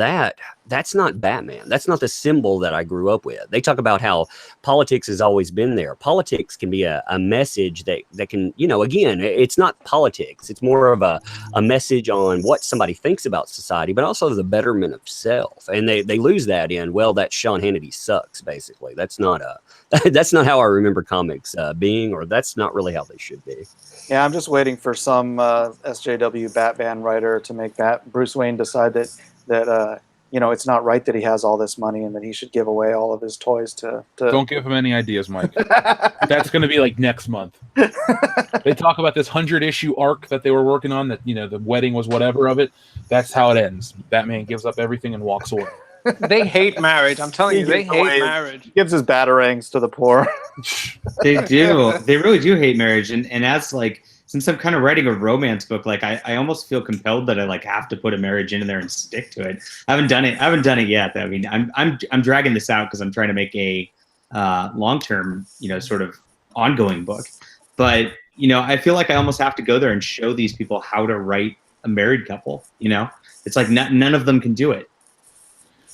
that's not Batman. That's not the symbol that I grew up with. They talk about how politics has always been there. Politics can be a message that can, again, it's not politics. It's more of a message on what somebody thinks about society, but also the betterment of self. And they lose that in, that Sean Hannity sucks, basically. That's not how I remember comics being, or that's not really how they should be. Yeah, I'm just waiting for some SJW Batman writer to make Bruce Wayne decide that it's not right that he has all this money and that he should give away all of his toys to... Don't give him any ideas, Mike. That's going to be like next month. They talk about this 100-issue arc that they were working on, that, the wedding was whatever of it. That's how it ends. Batman gives up everything and walks away. They hate marriage. I'm telling you, they hate marriage. Gives his batarangs to the poor. They do. They really do hate marriage. And as since I'm kind of writing a romance book, I almost feel compelled that I have to put a marriage in there and stick to it. I haven't done it yet. I mean, I'm dragging this out because I'm trying to make a long-term, sort of ongoing book. But I feel like I almost have to go there and show these people how to write a married couple. It's like none of them can do it.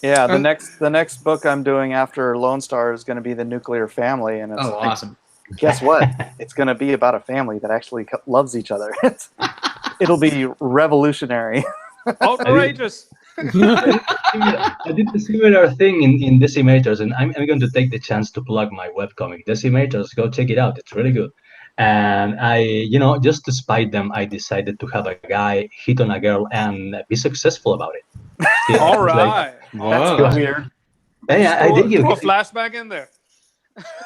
Yeah, the next book I'm doing after Lone Star is going to be The Nuclear Family, and it's awesome. Guess what? It's going to be about a family that actually loves each other. It'll be revolutionary. Outrageous. I did a similar thing in Decimators, and I'm going to take the chance to plug my webcomic, Decimators. Go check it out. It's really good. And just to spite them, I decided to have a guy hit on a girl and be successful about it. Yeah, All it's like, right. That's weird. hey, I dig you. Throw a flashback in there.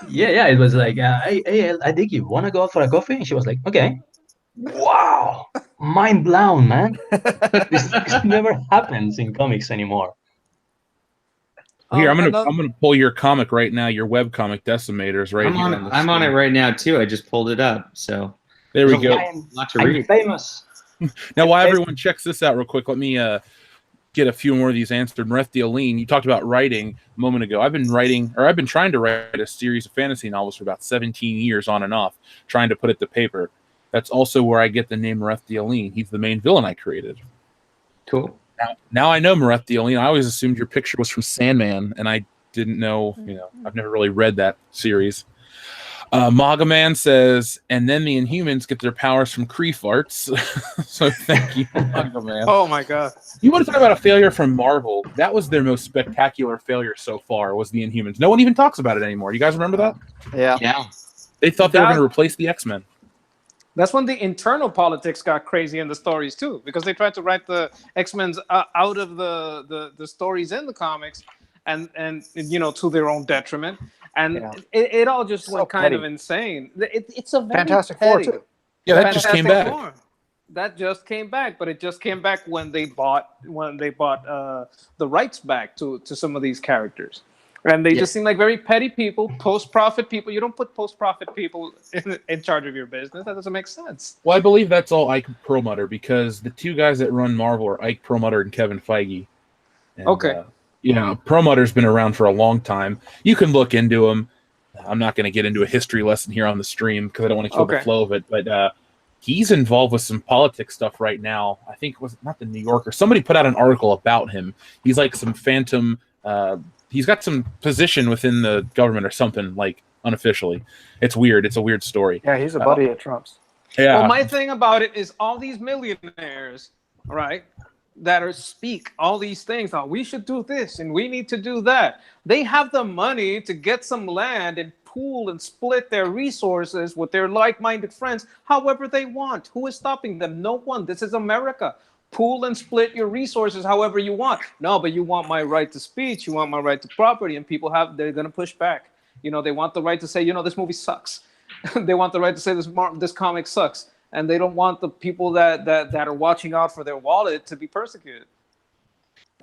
Yeah. It was like, hey, I dig you. Want to go out for a coffee? And she was like, okay. Wow, mind blown, man. This never happens in comics anymore. Here, I'm another- gonna pull your comic right now, your web comic Decimators right I'm here. on, I'm on it right now too. I just pulled it up, so There we there's a go. lot to I'm read. famous. Now, while everyone checks this out real quick, let me get a few more of these answered. Mareth Dialine, you talked about writing a moment ago. I've been trying to write a series of fantasy novels for about 17 years on and off, trying to put it to paper. That's also where I get the name Mareth Dialine. He's the main villain I created. Cool. Now I know Mareth Dialine. I always assumed your picture was from Sandman, and I didn't know, I've never really read that series. Magaman says, and then the Inhumans get their powers from Kree farts. So thank you, Magaman. Oh my god. You want to talk about a failure from Marvel? That was their most spectacular failure so far, was the Inhumans. No one even talks about it anymore. You guys remember that? Yeah. Yeah. They thought they were That- going to replace the X-Men. That's when the internal politics got crazy in the stories too, because they tried to write the X-Men's out of the stories in the comics, and to their own detriment, and Yeah. it all just So went kind of petty. insane. It's a very Fantastic Four petty- too. Yeah, that just came Fantastic back. Four. That just came back, but it just came back when they bought the rights back to some of these characters, and they just seem like very petty people, post-profit people. You don't put post-profit people in charge of your business. That doesn't make sense. Well, I believe that's all Ike Perlmutter, because the two guys that run Marvel are Ike Perlmutter and Kevin Feige. And, Okay. Perlmutter's been around for a long time. You can look into him. I'm not going to get into a history lesson here on the stream because I don't want to kill the Okay. flow of it, but he's involved with some politics stuff right now. I think it was not the New Yorker. Somebody put out an article about him. He's like some phantom. He's got some position within the government or something, like unofficially. It's weird. It's a weird story. Yeah, he's a buddy of Trump's. Yeah. Well, my thing about it is all these millionaires, right, that speak all these things. Oh, we should do this and we need to do that. They have the money to get some land and pool and split their resources with their like-minded friends however they want. Who is stopping them? No one. This is America. Pool and split your resources however you want. No, but you want my right to speech. You want my right to property. And people they're going to push back. They want the right to say, this movie sucks. They want the right to say this comic sucks. And they don't want the people that are watching out for their wallet to be persecuted.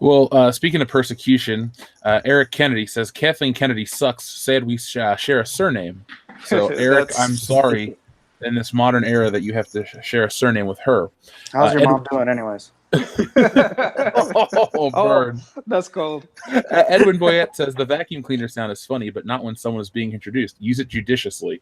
Well, speaking of persecution, Eric Kennedy says Kathleen Kennedy sucks. Said we share a surname. So Eric, That's- I'm sorry in this modern era that you have to share a surname with her. How's your Ed- mom doing, anyways? Oh, burn. That's cold. Edwin Boyette says the vacuum cleaner sound is funny, but not when someone is being introduced. Use it judiciously.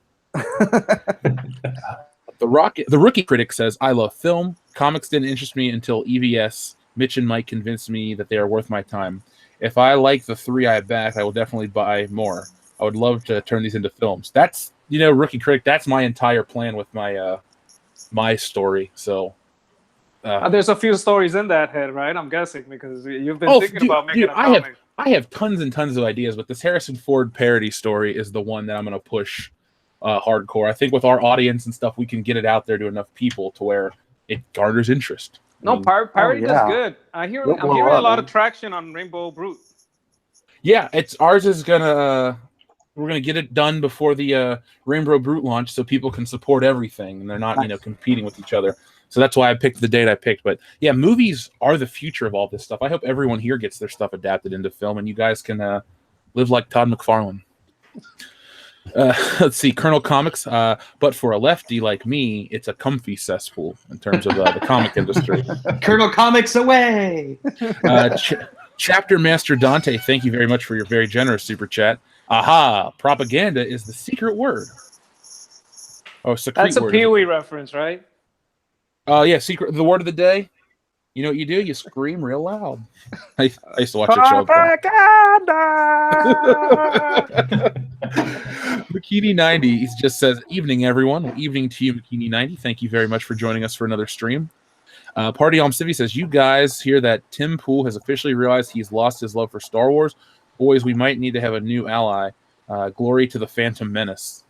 The rookie critic says, I love film. Comics didn't interest me until EVS. Mitch and Mike convinced me that they are worth my time. If I like the three I backed, I will definitely buy more. I would love to turn these into films. That's, rookie critic, that's my entire plan with my my story. So There's a few stories in that head, right? I'm guessing because you've been thinking about making a comic. I have tons and tons of ideas, but this Harrison Ford parody story is the one that I'm going to push hardcore. I think with our audience and stuff, we can get it out there to enough people to where it garners interest. No, parody yeah. does good. I'm hearing a lot of traction on Rainbow Brute. Yeah, ours is gonna. We're gonna get it done before the Rainbow Brute launch, so people can support everything and they're not, competing with each other. So that's why I picked the date I picked. But yeah, movies are the future of all this stuff. I hope everyone here gets their stuff adapted into film, and you guys can live like Todd McFarlane. Let's see, Colonel Comics. But for a lefty like me, it's a comfy cesspool in terms of the comic industry. Colonel Comics away. Chapter Master Dante, thank you very much for your very generous super chat. Aha! Propaganda is the secret word. Oh, secret That's a word. Pee-wee reference, right? Yeah, secret. The word of the day. You know what you do? You scream real loud. I used to watch that show. Bikini 90 he just says, evening, everyone. Well, evening to you, Bikini 90. Thank you very much for joining us for another stream. Party Om Civvy says, you guys hear that Tim Pool has officially realized he's lost his love for Star Wars? Boys, we might need to have a new ally. Glory to the Phantom Menace.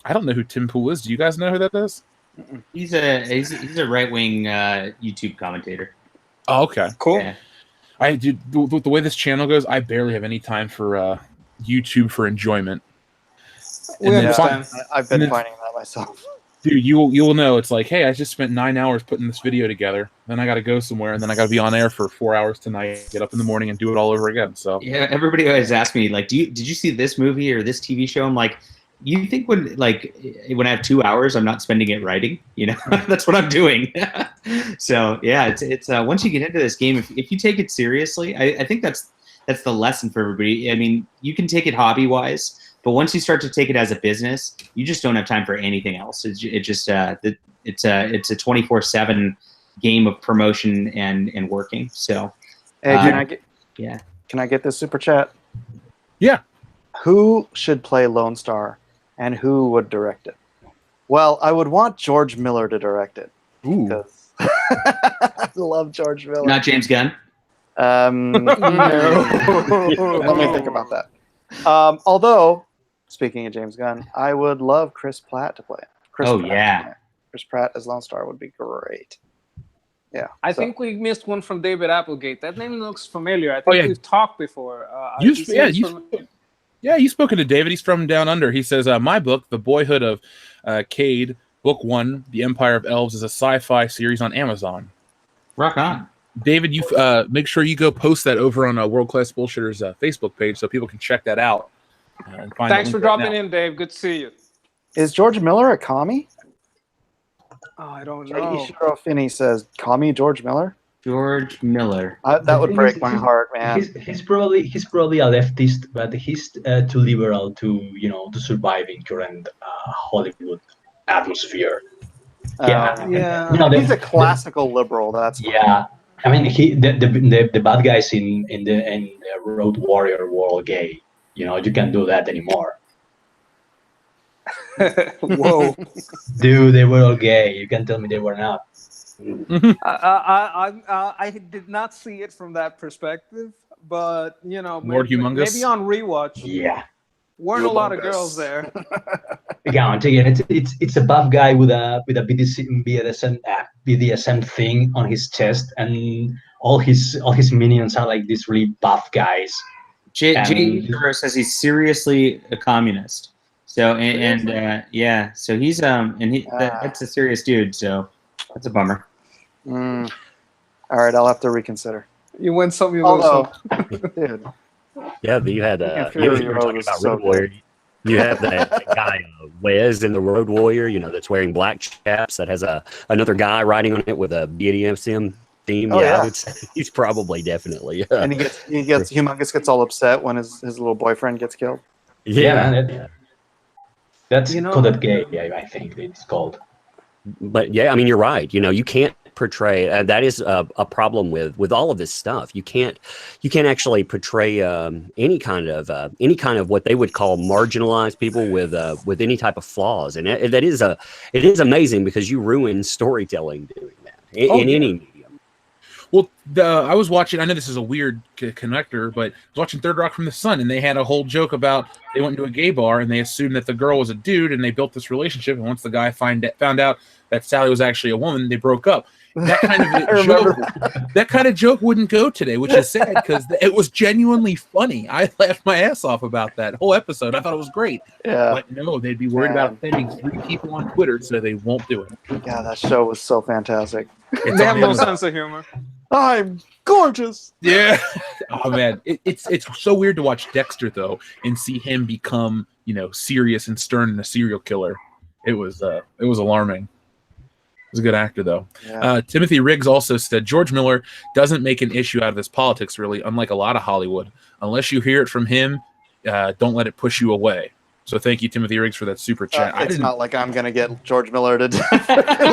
I don't know who Tim Pool is. Do you guys know who that is? He's a right wing YouTube commentator. Oh, okay. Cool. Yeah. I do the way this channel goes. I barely have any time for YouTube for enjoyment. We And then understand. I've been And then- finding that myself. Dude, you'll know. It's like, hey, I just spent 9 hours putting this video together. Then I got to go somewhere, and then I got to be on air for 4 hours tonight. Get up in the morning and do it all over again. So Yeah, everybody always asks me like, did you see this movie or this TV show? I'm like, you think when I have 2 hours, I'm not spending it writing? You know, that's what I'm doing. So yeah, it's once you get into this game, if you take it seriously, I think that's the lesson for everybody. I mean, you can take it hobby wise, but once you start to take it as a business, you just don't have time for anything else. It's a 24/7 game of promotion and working. So Hey, yeah. Can I get this super chat? Yeah. Who should play Lone Star, and who would direct it? Well, I would want George Miller to direct it ooh, because I love George Miller. Not James Gunn. No. Let me think about that. Although, speaking of James Gunn, I would love Chris Pratt to play it. Chris Oh, Pratt yeah. to play it. Chris Pratt as Lone Star would be great. Yeah. I so- think we missed one from David Applegate. That name looks familiar. I think yeah. we've talked before. You've spoken to David. He's from Down Under. He says, my book, The Boyhood of Cade, Book 1, The Empire of Elves, is a sci-fi series on Amazon. Rock on. David, you make sure you go post that over on World Class Bullshitters Facebook page so people can check that out. And find Thanks the for link right dropping now. in, Dave. Good to see you. Is George Miller a commie? Oh, I don't know. Ishiro Finney says, "Commie George Miller." George Miller. That would break my heart, man. He's probably a leftist, but he's too liberal to survive in current Hollywood atmosphere. Yeah. Yeah. He's a classical liberal. That's Yeah, I mean the bad guys in the Road Warrior were all gay. You can't do that anymore. Whoa. Dude, they were all gay. You can't tell me they were not. I did not see it from that perspective, but Lord Humongous? maybe on rewatch. Yeah. Weren't a lot of Humongous. girls there. Again, it's a buff guy with a BDSM thing on his chest, and all his minions are like these really buff guys. Jay And- Ishiro says he's seriously a communist. So yeah, so he's that's a serious dude. So that's a bummer. All right, I'll have to reconsider. You win some, you lose Although, some. dude, Yeah, but you had Fury you were Road talking was about so Road Warrior. You have that guy Wes in the Road Warrior, that's wearing black chaps. That has another guy riding on it with a BDSM theme. Oh, yeah. I would say he's probably definitely. and he gets Humongous gets all upset when his little boyfriend gets killed. Yeah, man. That's You know- coded gay. Yeah, I think it's called. But yeah, I mean, you're right. You can't portray that is a problem with all of this stuff. You can't actually portray any kind of what they would call marginalized people with any type of flaws, and it is amazing because you ruin storytelling doing that in any medium. Well, I was watching. I know this is a weird connector, but I was watching Third Rock from the Sun, and they had a whole joke about they went to a gay bar and they assumed that the girl was a dude, and they built this relationship. And once the guy found out that Sally was actually a woman, they broke up. That kind of joke wouldn't go today, which is sad because it was genuinely funny. I laughed my ass off about that whole episode. I thought it was great. Yeah, But no, they'd be worried about offending 3 people on Twitter, so they won't do it. yeah, that show was so fantastic. It's They have on no Amazon. sense of humor. I'm gorgeous. Yeah. Oh man, it's so weird to watch Dexter though and see him become serious and stern and a serial killer. It was alarming. He's a good actor though. Yeah. Timothy Riggs also said George Miller doesn't make an issue out of his politics really, unlike a lot of Hollywood. Unless you hear it from him, don't let it push you away. So thank you, Timothy Riggs, for that super chat. It's not like I'm gonna get George Miller to do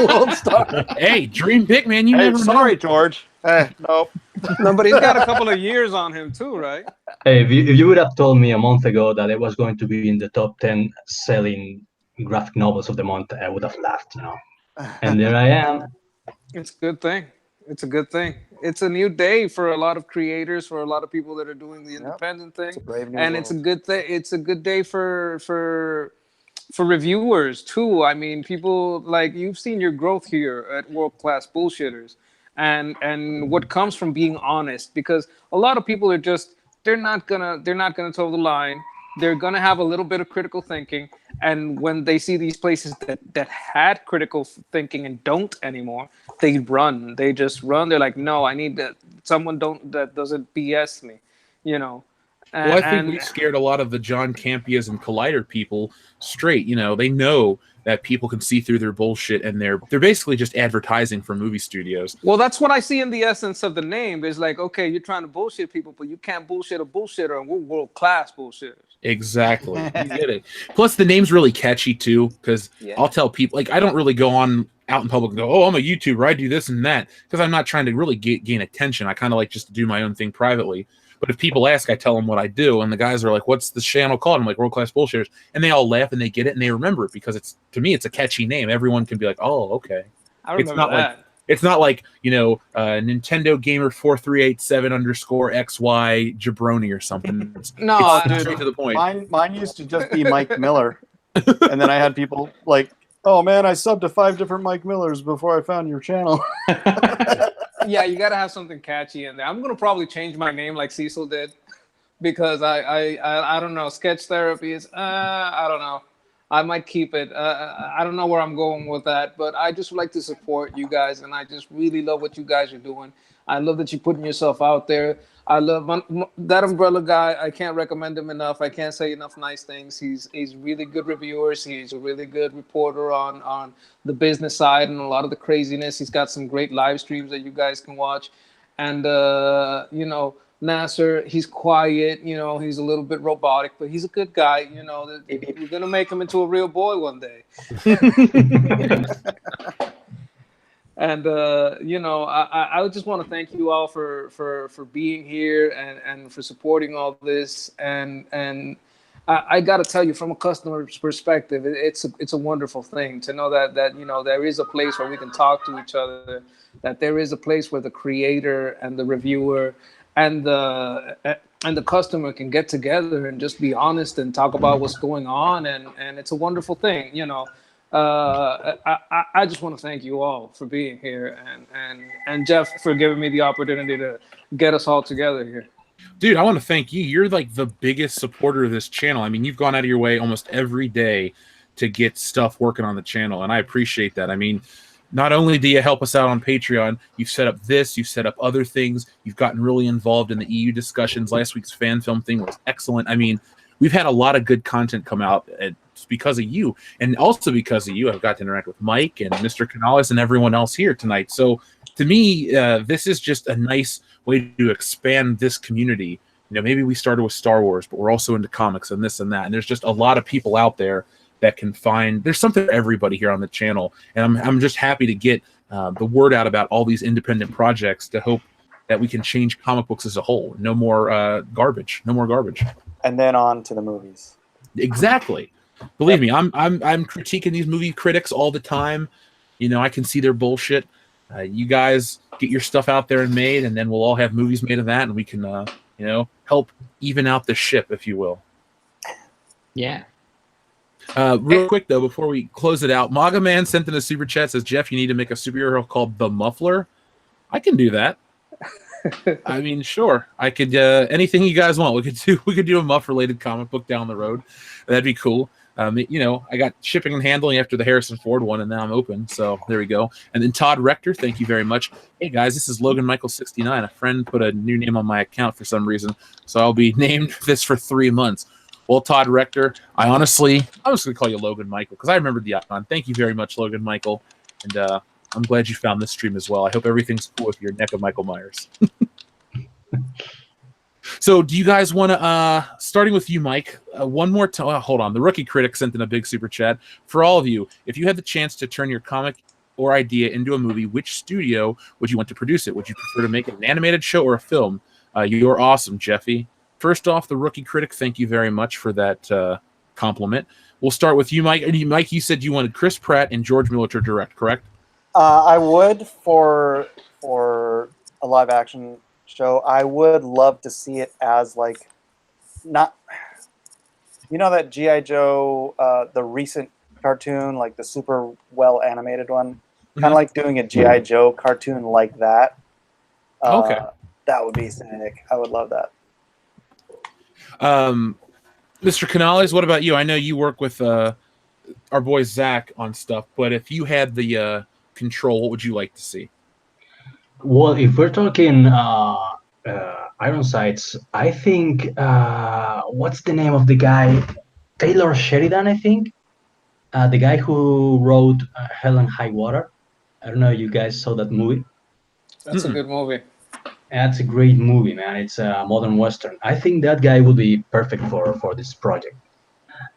Lone Star. Hey, dream big, man. You Hey, never sorry, know. George. Hey, nope. No, but he's got a couple of years on him too, right? Hey, if you would have told me a month ago that it was going to be in the top 10 selling graphic novels of the month, I would have laughed, And there I am. It's a good thing. It's a good thing. It's a new day for a lot of creators, for a lot of people that are doing the independent It's a thing. brave new And world. it's a good thing. It's a good day for for reviewers too. I mean, people like you've seen your growth here at World Class Bullshitters, and what comes from being honest. Because a lot of people are just they're not gonna toe the line. They're gonna have a little bit of critical thinking, and when they see these places that had critical thinking and don't anymore, they run. They just run. They're like, no, I need that someone that doesn't BS me, you know. Well, I think And we scared a lot of the John Campias and Collider people straight. You know, they know that people can see through their bullshit, and they're basically just advertising for movie studios. well, that's what I see in the essence of the name. Is like, okay, you're trying to bullshit people, but you can't bullshit a bullshitter, and we're world class bullshitters. Exactly, you get it. Plus, the name's really catchy too, because Yeah. I'll tell people like I don't really go on out in public and go, "Oh, I'm a YouTuber. I do this and that," because I'm not trying to really gain attention. I kind of like just to do my own thing privately. But if people ask, I tell them what I do, and the guys are like, "What's the channel called?" I'm like, "World Class Bullshitters," and they all laugh and they get it and they remember it because it's to me it's a catchy name. Everyone can be like, "Oh, okay." I It's remember not like that. it's not like Nintendo Gamer 4387_XY jabroni or something. No, It's dude. straight to the point. Mine used to just be Mike Miller, and then I had people like, "Oh man, I subbed to 5 different Mike Millers before I found your channel." yeah, you gotta have something catchy in there. I'm gonna probably change my name like Cecil did, because I don't know. Sketch therapy is I don't know. I might keep it. I don't know where I'm going with that, but I just would like to support you guys, and I just really love what you guys are doing. I love that you're putting yourself out there. I love that Umbrella guy. I can't recommend him enough. I can't say enough nice things. He's really good reviewers. He's a really good reporter on the business side and a lot of the craziness. He's got some great live streams that you guys can watch. And Nasser, he's quiet. He's a little bit robotic, but he's a good guy. We're gonna make him into a real boy one day. And I just want to thank you all for being here and for supporting all this. And I got to tell you, from a customer's perspective, it's a wonderful thing to know that there is a place where we can talk to each other, that there is a place where the creator and the reviewer and the customer can get together and just be honest and talk about what's going on, and it's a wonderful thing. I just want to thank you all for being here, and Jeff for giving me the opportunity to get us all together here. Dude, I want to thank you. You're like the biggest supporter of this channel. I mean, you've gone out of your way almost every day to get stuff working on the channel, and I appreciate that. I mean, not only do you help us out on Patreon, you've set up this, you've set up other things, you've gotten really involved in the EU discussions. Last week's fan film thing was excellent. I mean, we've had a lot of good content come out because of you, and also because of you, I've got to interact with Mike and Mr. Canales and everyone else here tonight. So to me, this is just a nice way to expand this community. Maybe we started with Star Wars, but we're also into comics and this and that. And there's just a lot of people out there that can find there's something for everybody here on the channel. And I'm just happy to get the word out about all these independent projects to hope that we can change comic books as a whole. No more garbage. No more garbage. And then on to the movies. Exactly. Believe me, I'm critiquing these movie critics all the time. I can see their bullshit. You guys get your stuff out there and made, and then we'll all have movies made of that, and we can, help even out the ship, if you will. Yeah. Real quick though, before we close it out, Maga Man sent in a super chat, says, "Jeff, you need to make a superhero called the Muffler." I can do that. I mean, sure. I could anything you guys want. We could do a Muff related comic book down the road. That'd be cool. I got shipping and handling after the Harrison Ford one, and now I'm open. So there we go. And then Todd Rector, thank you very much. Hey guys, this is Logan Michael 69. A friend put a new name on my account for some reason, so I'll be named this for 3 months. Well, Todd Rector, I'm just going to call you Logan Michael because I remembered the icon. Thank you very much, Logan Michael. And I'm glad you found this stream as well. I hope everything's cool with your neck of Michael Myers. So do you guys want to, starting with you, Mike, one more time. Hold on. The Rookie Critic sent in a big super chat. For all of you, if you had the chance to turn your comic or idea into a movie, which studio would you want to produce it? Would you prefer to make it an animated show or a film? You're awesome, Jeffy. First off, the Rookie Critic, thank you very much for that compliment. We'll start with you, Mike. And Mike, you said you wanted Chris Pratt and George Miller to direct, correct? I would for a live action show. I would love to see it as like not You know that G.I. Joe, the recent cartoon, like the super well animated one? Kind of like doing a G.I. Joe cartoon like that. Okay. That would be sick. I would love that. Mr. Canales, what about you? I know you work with our boy Zach on stuff, but if you had the control, what would you like to see? Well, if we're talking Ironsides, I think what's the name of the guy? Taylor Sheridan, I think. The guy who wrote Hell and High Water. I don't know if you guys saw that movie. That's a good movie. That's a great movie, man. It's a modern western. I think that guy would be perfect for this project.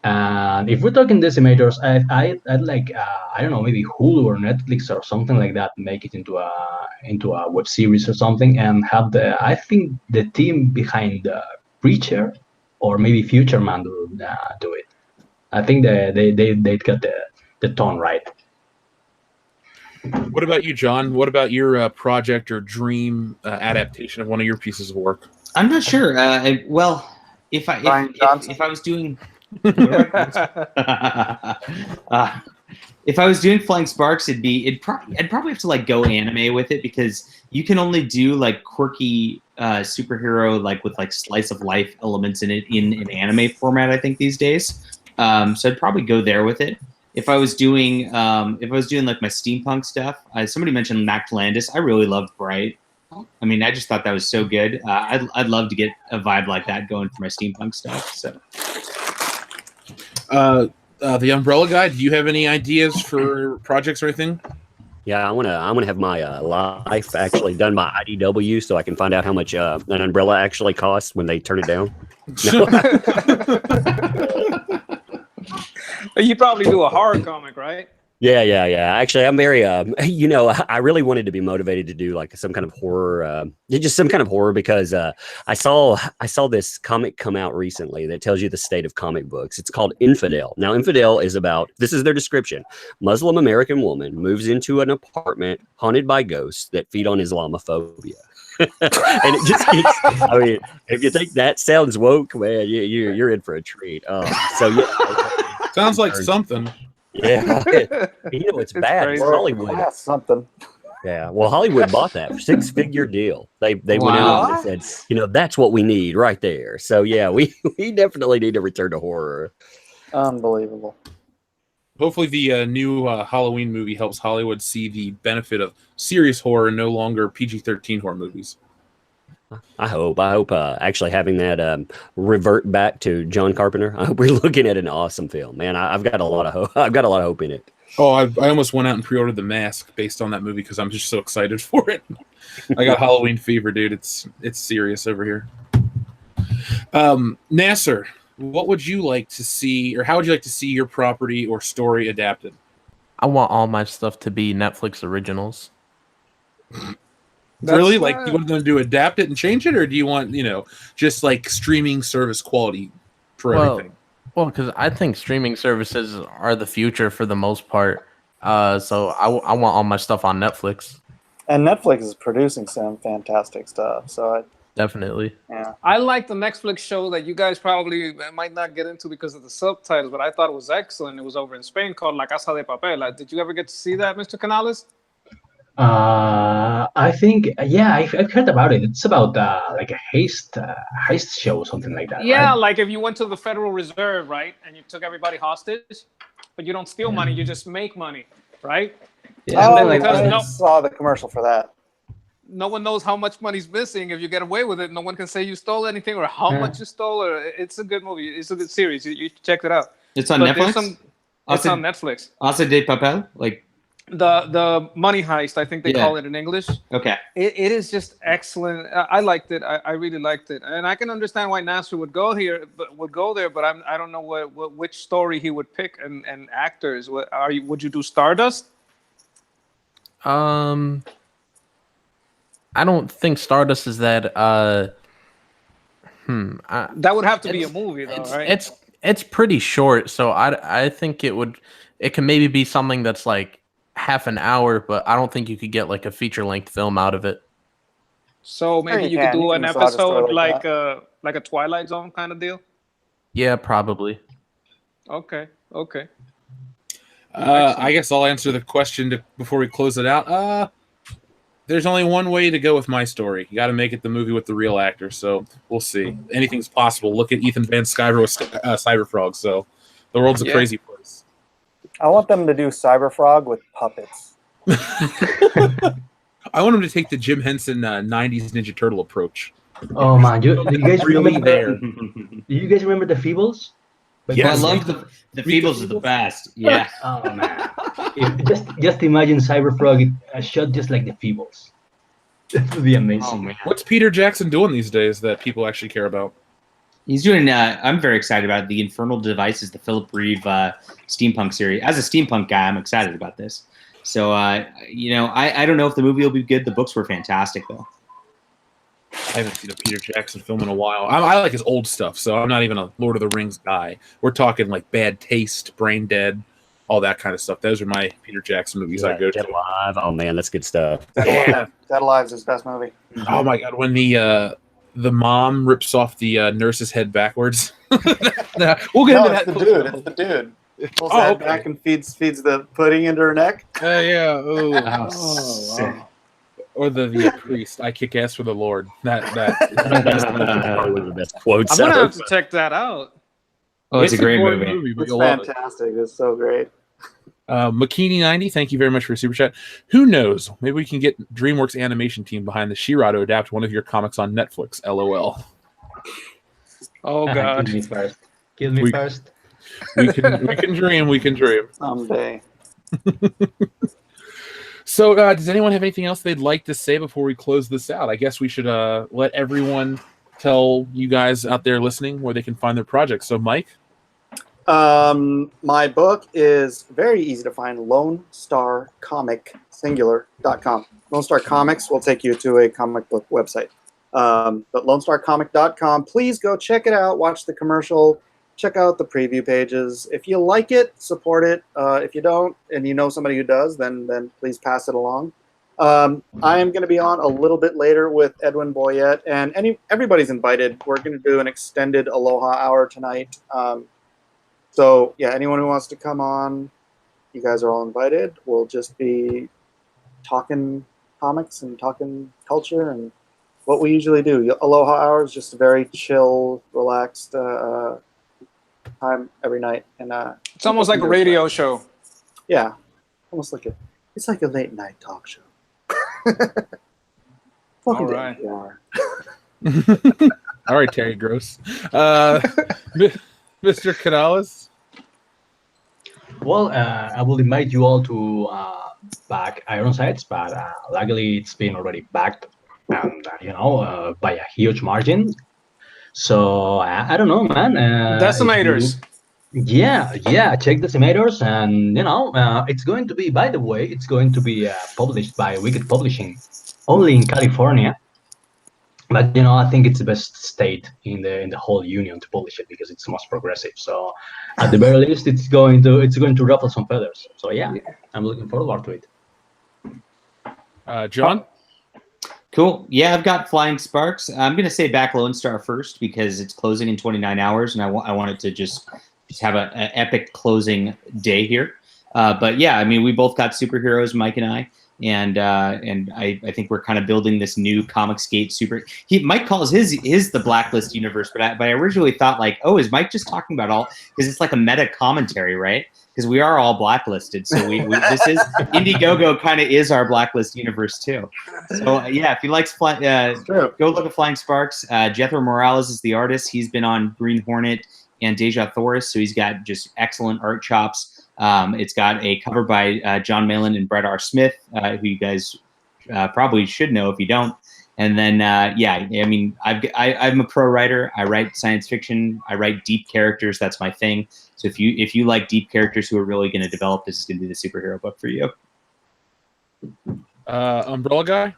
And if we're talking decimators, I'd like I don't know, maybe Hulu or Netflix or something like that, make it into a web series or something, and have I think the team behind Preacher or maybe Future Man do it. I think they got the tone right. What about you, John? What about your project or dream adaptation of one of your pieces of work? I'm not sure. Well, if Brian Johnson? I was doing if I was doing Flying Sparks, I'd probably have to like go anime with it, because you can only do like quirky superhero like with like slice of life elements in it in an anime format, I think, these days. So I'd probably go there with it. If I was doing like my steampunk stuff, somebody mentioned Mac Landis. I really loved Bright. I mean, I just thought that was so good. I'd love to get a vibe like that going for my steampunk stuff. So, the Umbrella Guy, do you have any ideas for projects or anything? Yeah, I wanna have my life actually done by IDW, so I can find out how much an umbrella actually costs when they turn it down. No. You probably do a horror comic, right? Yeah. Actually, I'm very, I really wanted to be motivated to do like some kind of horror, just some kind of horror, because I saw this comic come out recently that tells you the state of comic books. It's called Infidel. Now, Infidel is about, this is their description: Muslim American woman moves into an apartment haunted by ghosts that feed on Islamophobia. And it just keeps, I mean, if you think that sounds woke, man, you're in for a treat. So yeah. Sounds like something. Yeah, it's bad. It's crazy. Hollywood. Yeah, something. Yeah, well, Hollywood bought that 6-figure deal. They went out and they said, that's what we need right there. So yeah, we definitely need to return to horror. Unbelievable. Hopefully, the new Halloween movie helps Hollywood see the benefit of serious horror and no longer PG-13 horror movies. I hope actually having that revert back to John Carpenter. I hope we're looking at an awesome film, man. I've got a lot of hope. I've got a lot of hope in it. Oh, I almost went out and pre-ordered The Mask based on that movie because I'm just so excited for it. I got Halloween fever, dude. It's serious over here. Nasser, what would you like to see, or how would you like to see your property or story adapted? I want all my stuff to be Netflix originals. Really? Like, you want them to adapt it and change it, or do you want, just like streaming service quality for everything? Well, because I think streaming services are the future for the most part. So I want all my stuff on Netflix. And Netflix is producing some fantastic stuff. So Definitely. yeah. I like the Netflix show that you guys probably might not get into because of the subtitles, but I thought it was excellent. It was over in Spain, called La Casa de Papel. Did you ever get to see that, Mr. Canales? I think, yeah, I've heard about it. It's about like a heist show or something like that. Yeah, right? like if you went to the Federal Reserve, right, and you took everybody hostage, but you don't steal money, you just make money, right? Yeah. Oh, because I saw the commercial for that. No one knows how much money's missing. If you get away with it, no one can say you stole anything or how much you stole. Or it's a good movie. It's a good series. You check it out. it's on But Netflix. it's on Netflix. Casa de Papel, like, The Money Heist, I think they Yeah. call it in English. okay. It is just excellent. I liked it. I really liked it, and I can understand why Nasser would go there. But I don't know which story he would pick and actors. Would you do Stardust? I don't think Stardust is that. That would have to be a movie, though, right? It's pretty short, so I think it can maybe be something that's like half an hour, but I don't think you could get like a feature length film out of it. So maybe you you could can. do You an can massage a story episode like like a Twilight Zone kind of deal. Yeah, probably. Okay. Okay. I guess I'll answer the question before we close it out. There's only one way to go with my story. You got to make it the movie with the real actor. So we'll see. Anything's possible. Look at Ethan Van Sciver with Cyberfrog. So the world's a Yeah. crazy place. I want them to do Cyberfrog with puppets. I want him to take the Jim Henson 90s Ninja Turtle approach. Oh man, do you guys Really remember? there. Do you guys remember the Feebles? Like, Yes. I love the Feebles is the best. Yeah. Oh man, just imagine Cyberfrog shot just like the Feebles. That would be amazing. Oh man. What's Peter Jackson doing these days that people actually care about? He's doing. I'm very excited about it. The Infernal Devices, the Philip Reeve steampunk series. As a steampunk guy, I'm excited about this. So, I don't know if the movie will be good. The books were fantastic, though. I haven't seen a Peter Jackson film in a while. I like his old stuff, so I'm not even a Lord of the Rings guy. We're talking like Bad Taste, Brain Dead, all that kind of stuff. Those are my Peter Jackson movies I go Dead to. Alive. Oh man, that's good stuff. Dead Alive's his best movie. Oh my god, when the mom rips off the nurse's head backwards. We'll get No, into it's that. the dude. It's the dude. Pulls Oh, the head okay. back and feeds the pudding into her neck. Yeah. Oh. Oh, wow. Or the priest. I kick ass for the Lord. That. That's probably one of the best quotes. I'm gonna ever. have to check that out. Oh, it's a great boring movie. but It's you'll love it. fantastic. It's so great. Makini90, thank you very much for your super chat. Who knows? Maybe we can get DreamWorks animation team behind the She-Ra to adapt one of your comics on Netflix. LOL. Oh God. Kill me first. Kill me We- first. We can dream. We can dream. Someday. So, does anyone have anything else they'd like to say before we close this out? I guess we should let everyone tell you guys out there listening where they can find their projects. So, Mike. My book is very easy to find. LoneStarComicSingular.com. Lone Star Comics will take you to a comic book website. But LoneStarComic.com. Please go check it out. Watch the commercial. Check out the preview pages. If you like it, support it. If you don't, and you know somebody who does, then please pass it along. I am going to be on a little bit later with Edwin Boyette, and everybody's invited. We're going to do an extended Aloha Hour tonight. So yeah, anyone who wants to come on, you guys are all invited. We'll just be talking comics and talking culture and what we usually do. Aloha Hour is just a very chill, relaxed time every night, and It's almost like a radio show. yeah, almost like it's like a late night talk show. Welcome All right. to NPR. All right, Terry Gross. Mr. Canales. Well, I will invite you all to back Ironsides, but luckily it's been already backed, and by a huge margin. So I don't know, man. Decimators. Yeah. Check Decimators, and it's going to be. By the way, it's going to be published by Wicked Publishing, only in California. But I think it's the best state in the whole union to publish it because it's the most progressive. So at the very least, it's going to ruffle some feathers. So yeah, I'm looking forward to it. John. Cool. Yeah, I've got Flying Sparks. I'm going to say back Lone Star first because it's closing in 29 hours, and I want it to just have an epic closing day here. But yeah, I mean, we both got superheroes, Mike and I, and I think we're kind of building this new Comicsgate super. Mike calls his the Blacklist universe, but I originally thought like, oh, is Mike just talking about all because it's like a meta commentary, right? Because we are all blacklisted, so we this is Indiegogo kind of is our Blacklist universe too. So yeah, if you like go look at Flying Sparks. Jethro Morales is the artist. He's been on Green Hornet and Deja Thoris, so he's got just excellent art chops. It's got a cover by John Malin and Brett R. Smith, who you guys probably should know if you don't. And then, yeah, I mean, I'm a pro writer. I write science fiction. I write deep characters. That's my thing. So if you like deep characters who are really going to develop, this is going to be the superhero book for you. Umbrella Guy.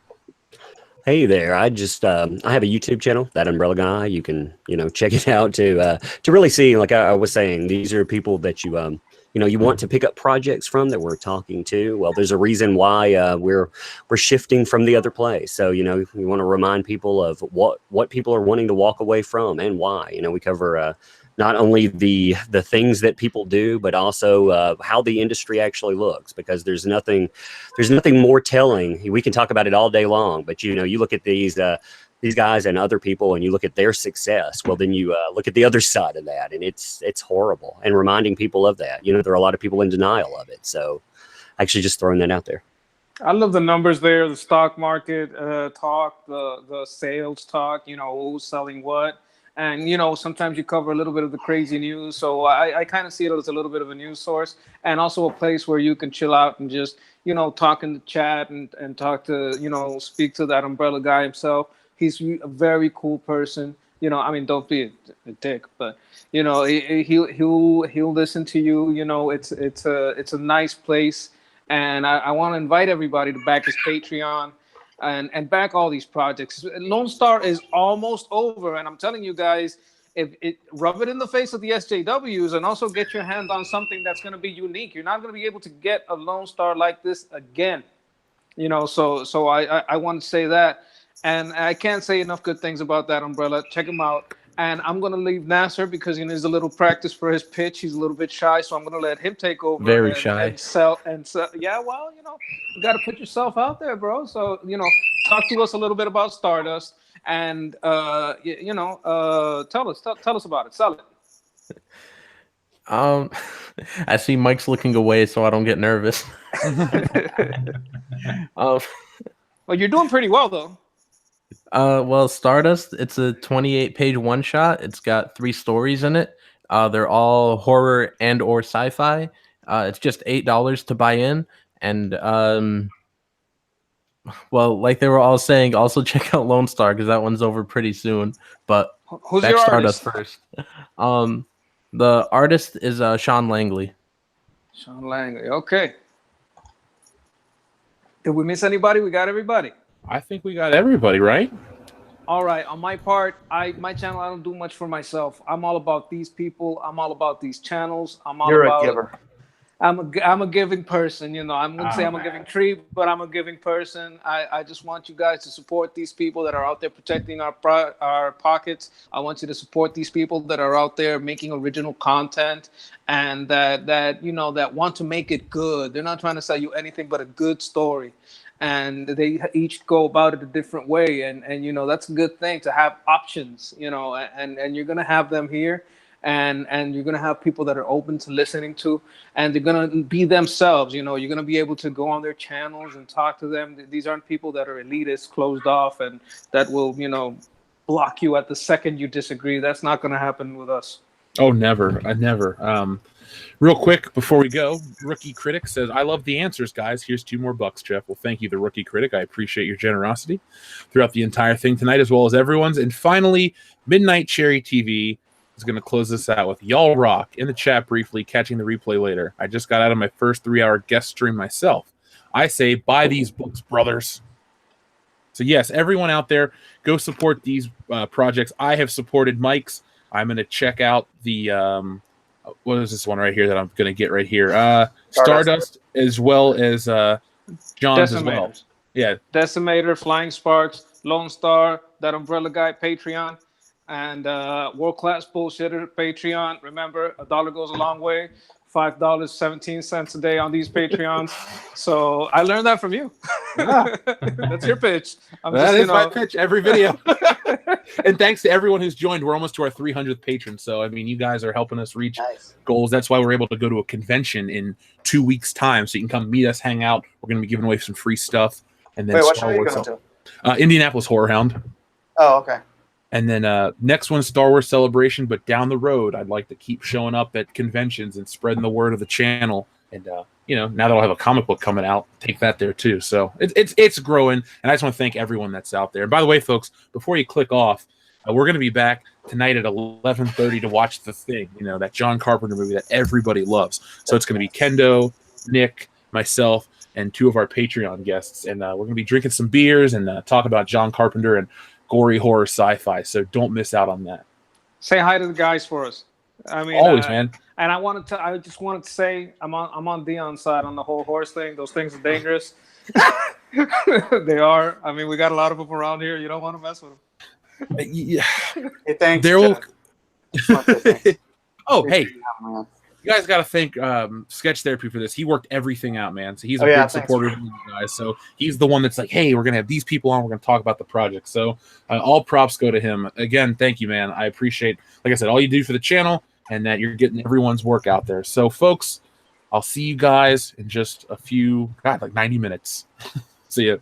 Hey there! I just I have a YouTube channel, That Umbrella Guy. You can check it out to really see. Like I was saying, these are people that you you want to pick up projects from that we're talking to. Well, there's a reason why we're shifting from the other place. So we want to remind people of what people are wanting to walk away from and why. We cover not only the things that people do, but also how the industry actually looks. Because there's nothing more telling. We can talk about it all day long, but you look at these guys and other people, and you look at their success. Well, then you look at the other side of that, and it's horrible. And reminding people of that, there are a lot of people in denial of it. So, actually, just throwing that out there. I love the numbers there, the stock market talk, the sales talk, who's selling what. And, sometimes you cover a little bit of the crazy news. So I kind of see it as a little bit of a news source, and also a place where you can chill out and just, talk in the chat and talk to, speak to that umbrella guy himself. He's a very cool person. Don't be a dick, but, he'll listen to you. It's a nice place. And I want to invite everybody to back his Patreon and back all these projects. Lone Star is almost over. And I'm telling you guys, rub it in the face of the SJWs and also get your hand on something that's going to be unique. You're not going to be able to get a Lone Star like this again. So I want to say that. And I can't say enough good things about that umbrella. Check him out. And I'm going to leave Nasser because he needs a little practice for his pitch. He's a little bit shy, so I'm going to let him take over. Very shy. And sell. Yeah, well, you got to put yourself out there, bro. So, talk to us a little bit about Stardust. And, tell us about it. Sell it. I see Mike's looking away, so I don't get nervous. Well, you're doing pretty well, though. Well, Stardust, it's a 28-page one-shot. It's got 3 stories in it. They're all horror and or sci-fi. It's just $8 to buy in. And, well, like they were all saying, also check out Lone Star because that one's over pretty soon. But who's back your Stardust artist? first. The artist is Sean Langley. Sean Langley. Okay. Did we miss anybody? We got everybody. I think we got everybody, right? All right. On my part, my channel, I don't do much for myself. I'm all about these people. I'm all about these channels. You're a giver. I'm a giving person. I'm going to say I'm a giving tree, but I'm a giving person. I just want you guys to support these people that are out there protecting our pockets. I want you to support these people that are out there making original content and that want to make it good. They're not trying to sell you anything but a good story. And they each go about it a different way. And that's a good thing to have options, and you're going to have them here. And you're going to have people that are open to listening to, and they're going to be themselves. You're going to be able to go on their channels and talk to them. These aren't people that are elitist, closed off, and that will, block you at the second you disagree. That's not going to happen with us. Oh, never. Never. Real quick before we go, Rookie Critic says, I love the answers, guys. Here's $2 Jeff. Well, thank you, the Rookie Critic. I appreciate your generosity throughout the entire thing tonight, as well as everyone's. And finally, Midnight Cherry TV is going to close this out with Y'all Rock in the chat briefly, catching the replay later. I just got out of my first 3-hour guest stream myself. I say, buy these books, brothers. So yes, everyone out there, go support these projects. I have supported Mike's. I'm going to check out the... what is this one right here that I'm going to get right here? Stardust, as well as John's as well. Yeah. Decimator, Flying Sparks, Lone Star, that Umbrella Guy, Patreon, and World Class Bullshitter, Patreon. Remember, $1 goes a long way. $5.17 a day on these Patreons. So I learned that from you. Yeah. That's your pitch. That is my pitch every video. And thanks to everyone who's joined. We're almost to our 300th patron. So, I mean, you guys are helping us reach goals. That's why we're able to go to a convention in 2 weeks' time. So you can come meet us, hang out. We're going to be giving away some free stuff. And then Wait, what show are you going to? Indianapolis Horror Hound. Oh, okay. And then next one's Star Wars Celebration, but down the road, I'd like to keep showing up at conventions and spreading the word of the channel. And now that I'll have a comic book coming out, take that there too. So it's growing, and I just want to thank everyone that's out there. And by the way, folks, before you click off, we're going to be back tonight at 11:30 to watch The Thing. That John Carpenter movie that everybody loves. So it's going to be Kendo, Nick, myself, and 2 of our Patreon guests, and we're going to be drinking some beers and talk about John Carpenter and gory horror sci-fi, so don't miss out on that. Say hi to the guys for us. I mean, always, man. And I just wanted to say, I'm on Dion's side on the whole horse thing. Those things are dangerous. They are. I mean, we got a lot of them around here. You don't want to mess with them. Yeah. Hey, thanks. There will. Oh, hey, Yeah, man. you guys got to thank Sketch Therapy for this. He worked everything out, man. So he's a Oh, yeah, big thanks. supporter of you guys. So he's the one that's like, hey, we're gonna have these people on. We're gonna talk about the project. So all props go to him. Again, thank you, man. I appreciate, like I said, all you do for the channel and that you're getting everyone's work out there. So, folks, I'll see you guys in just a few, like 90 minutes. See ya.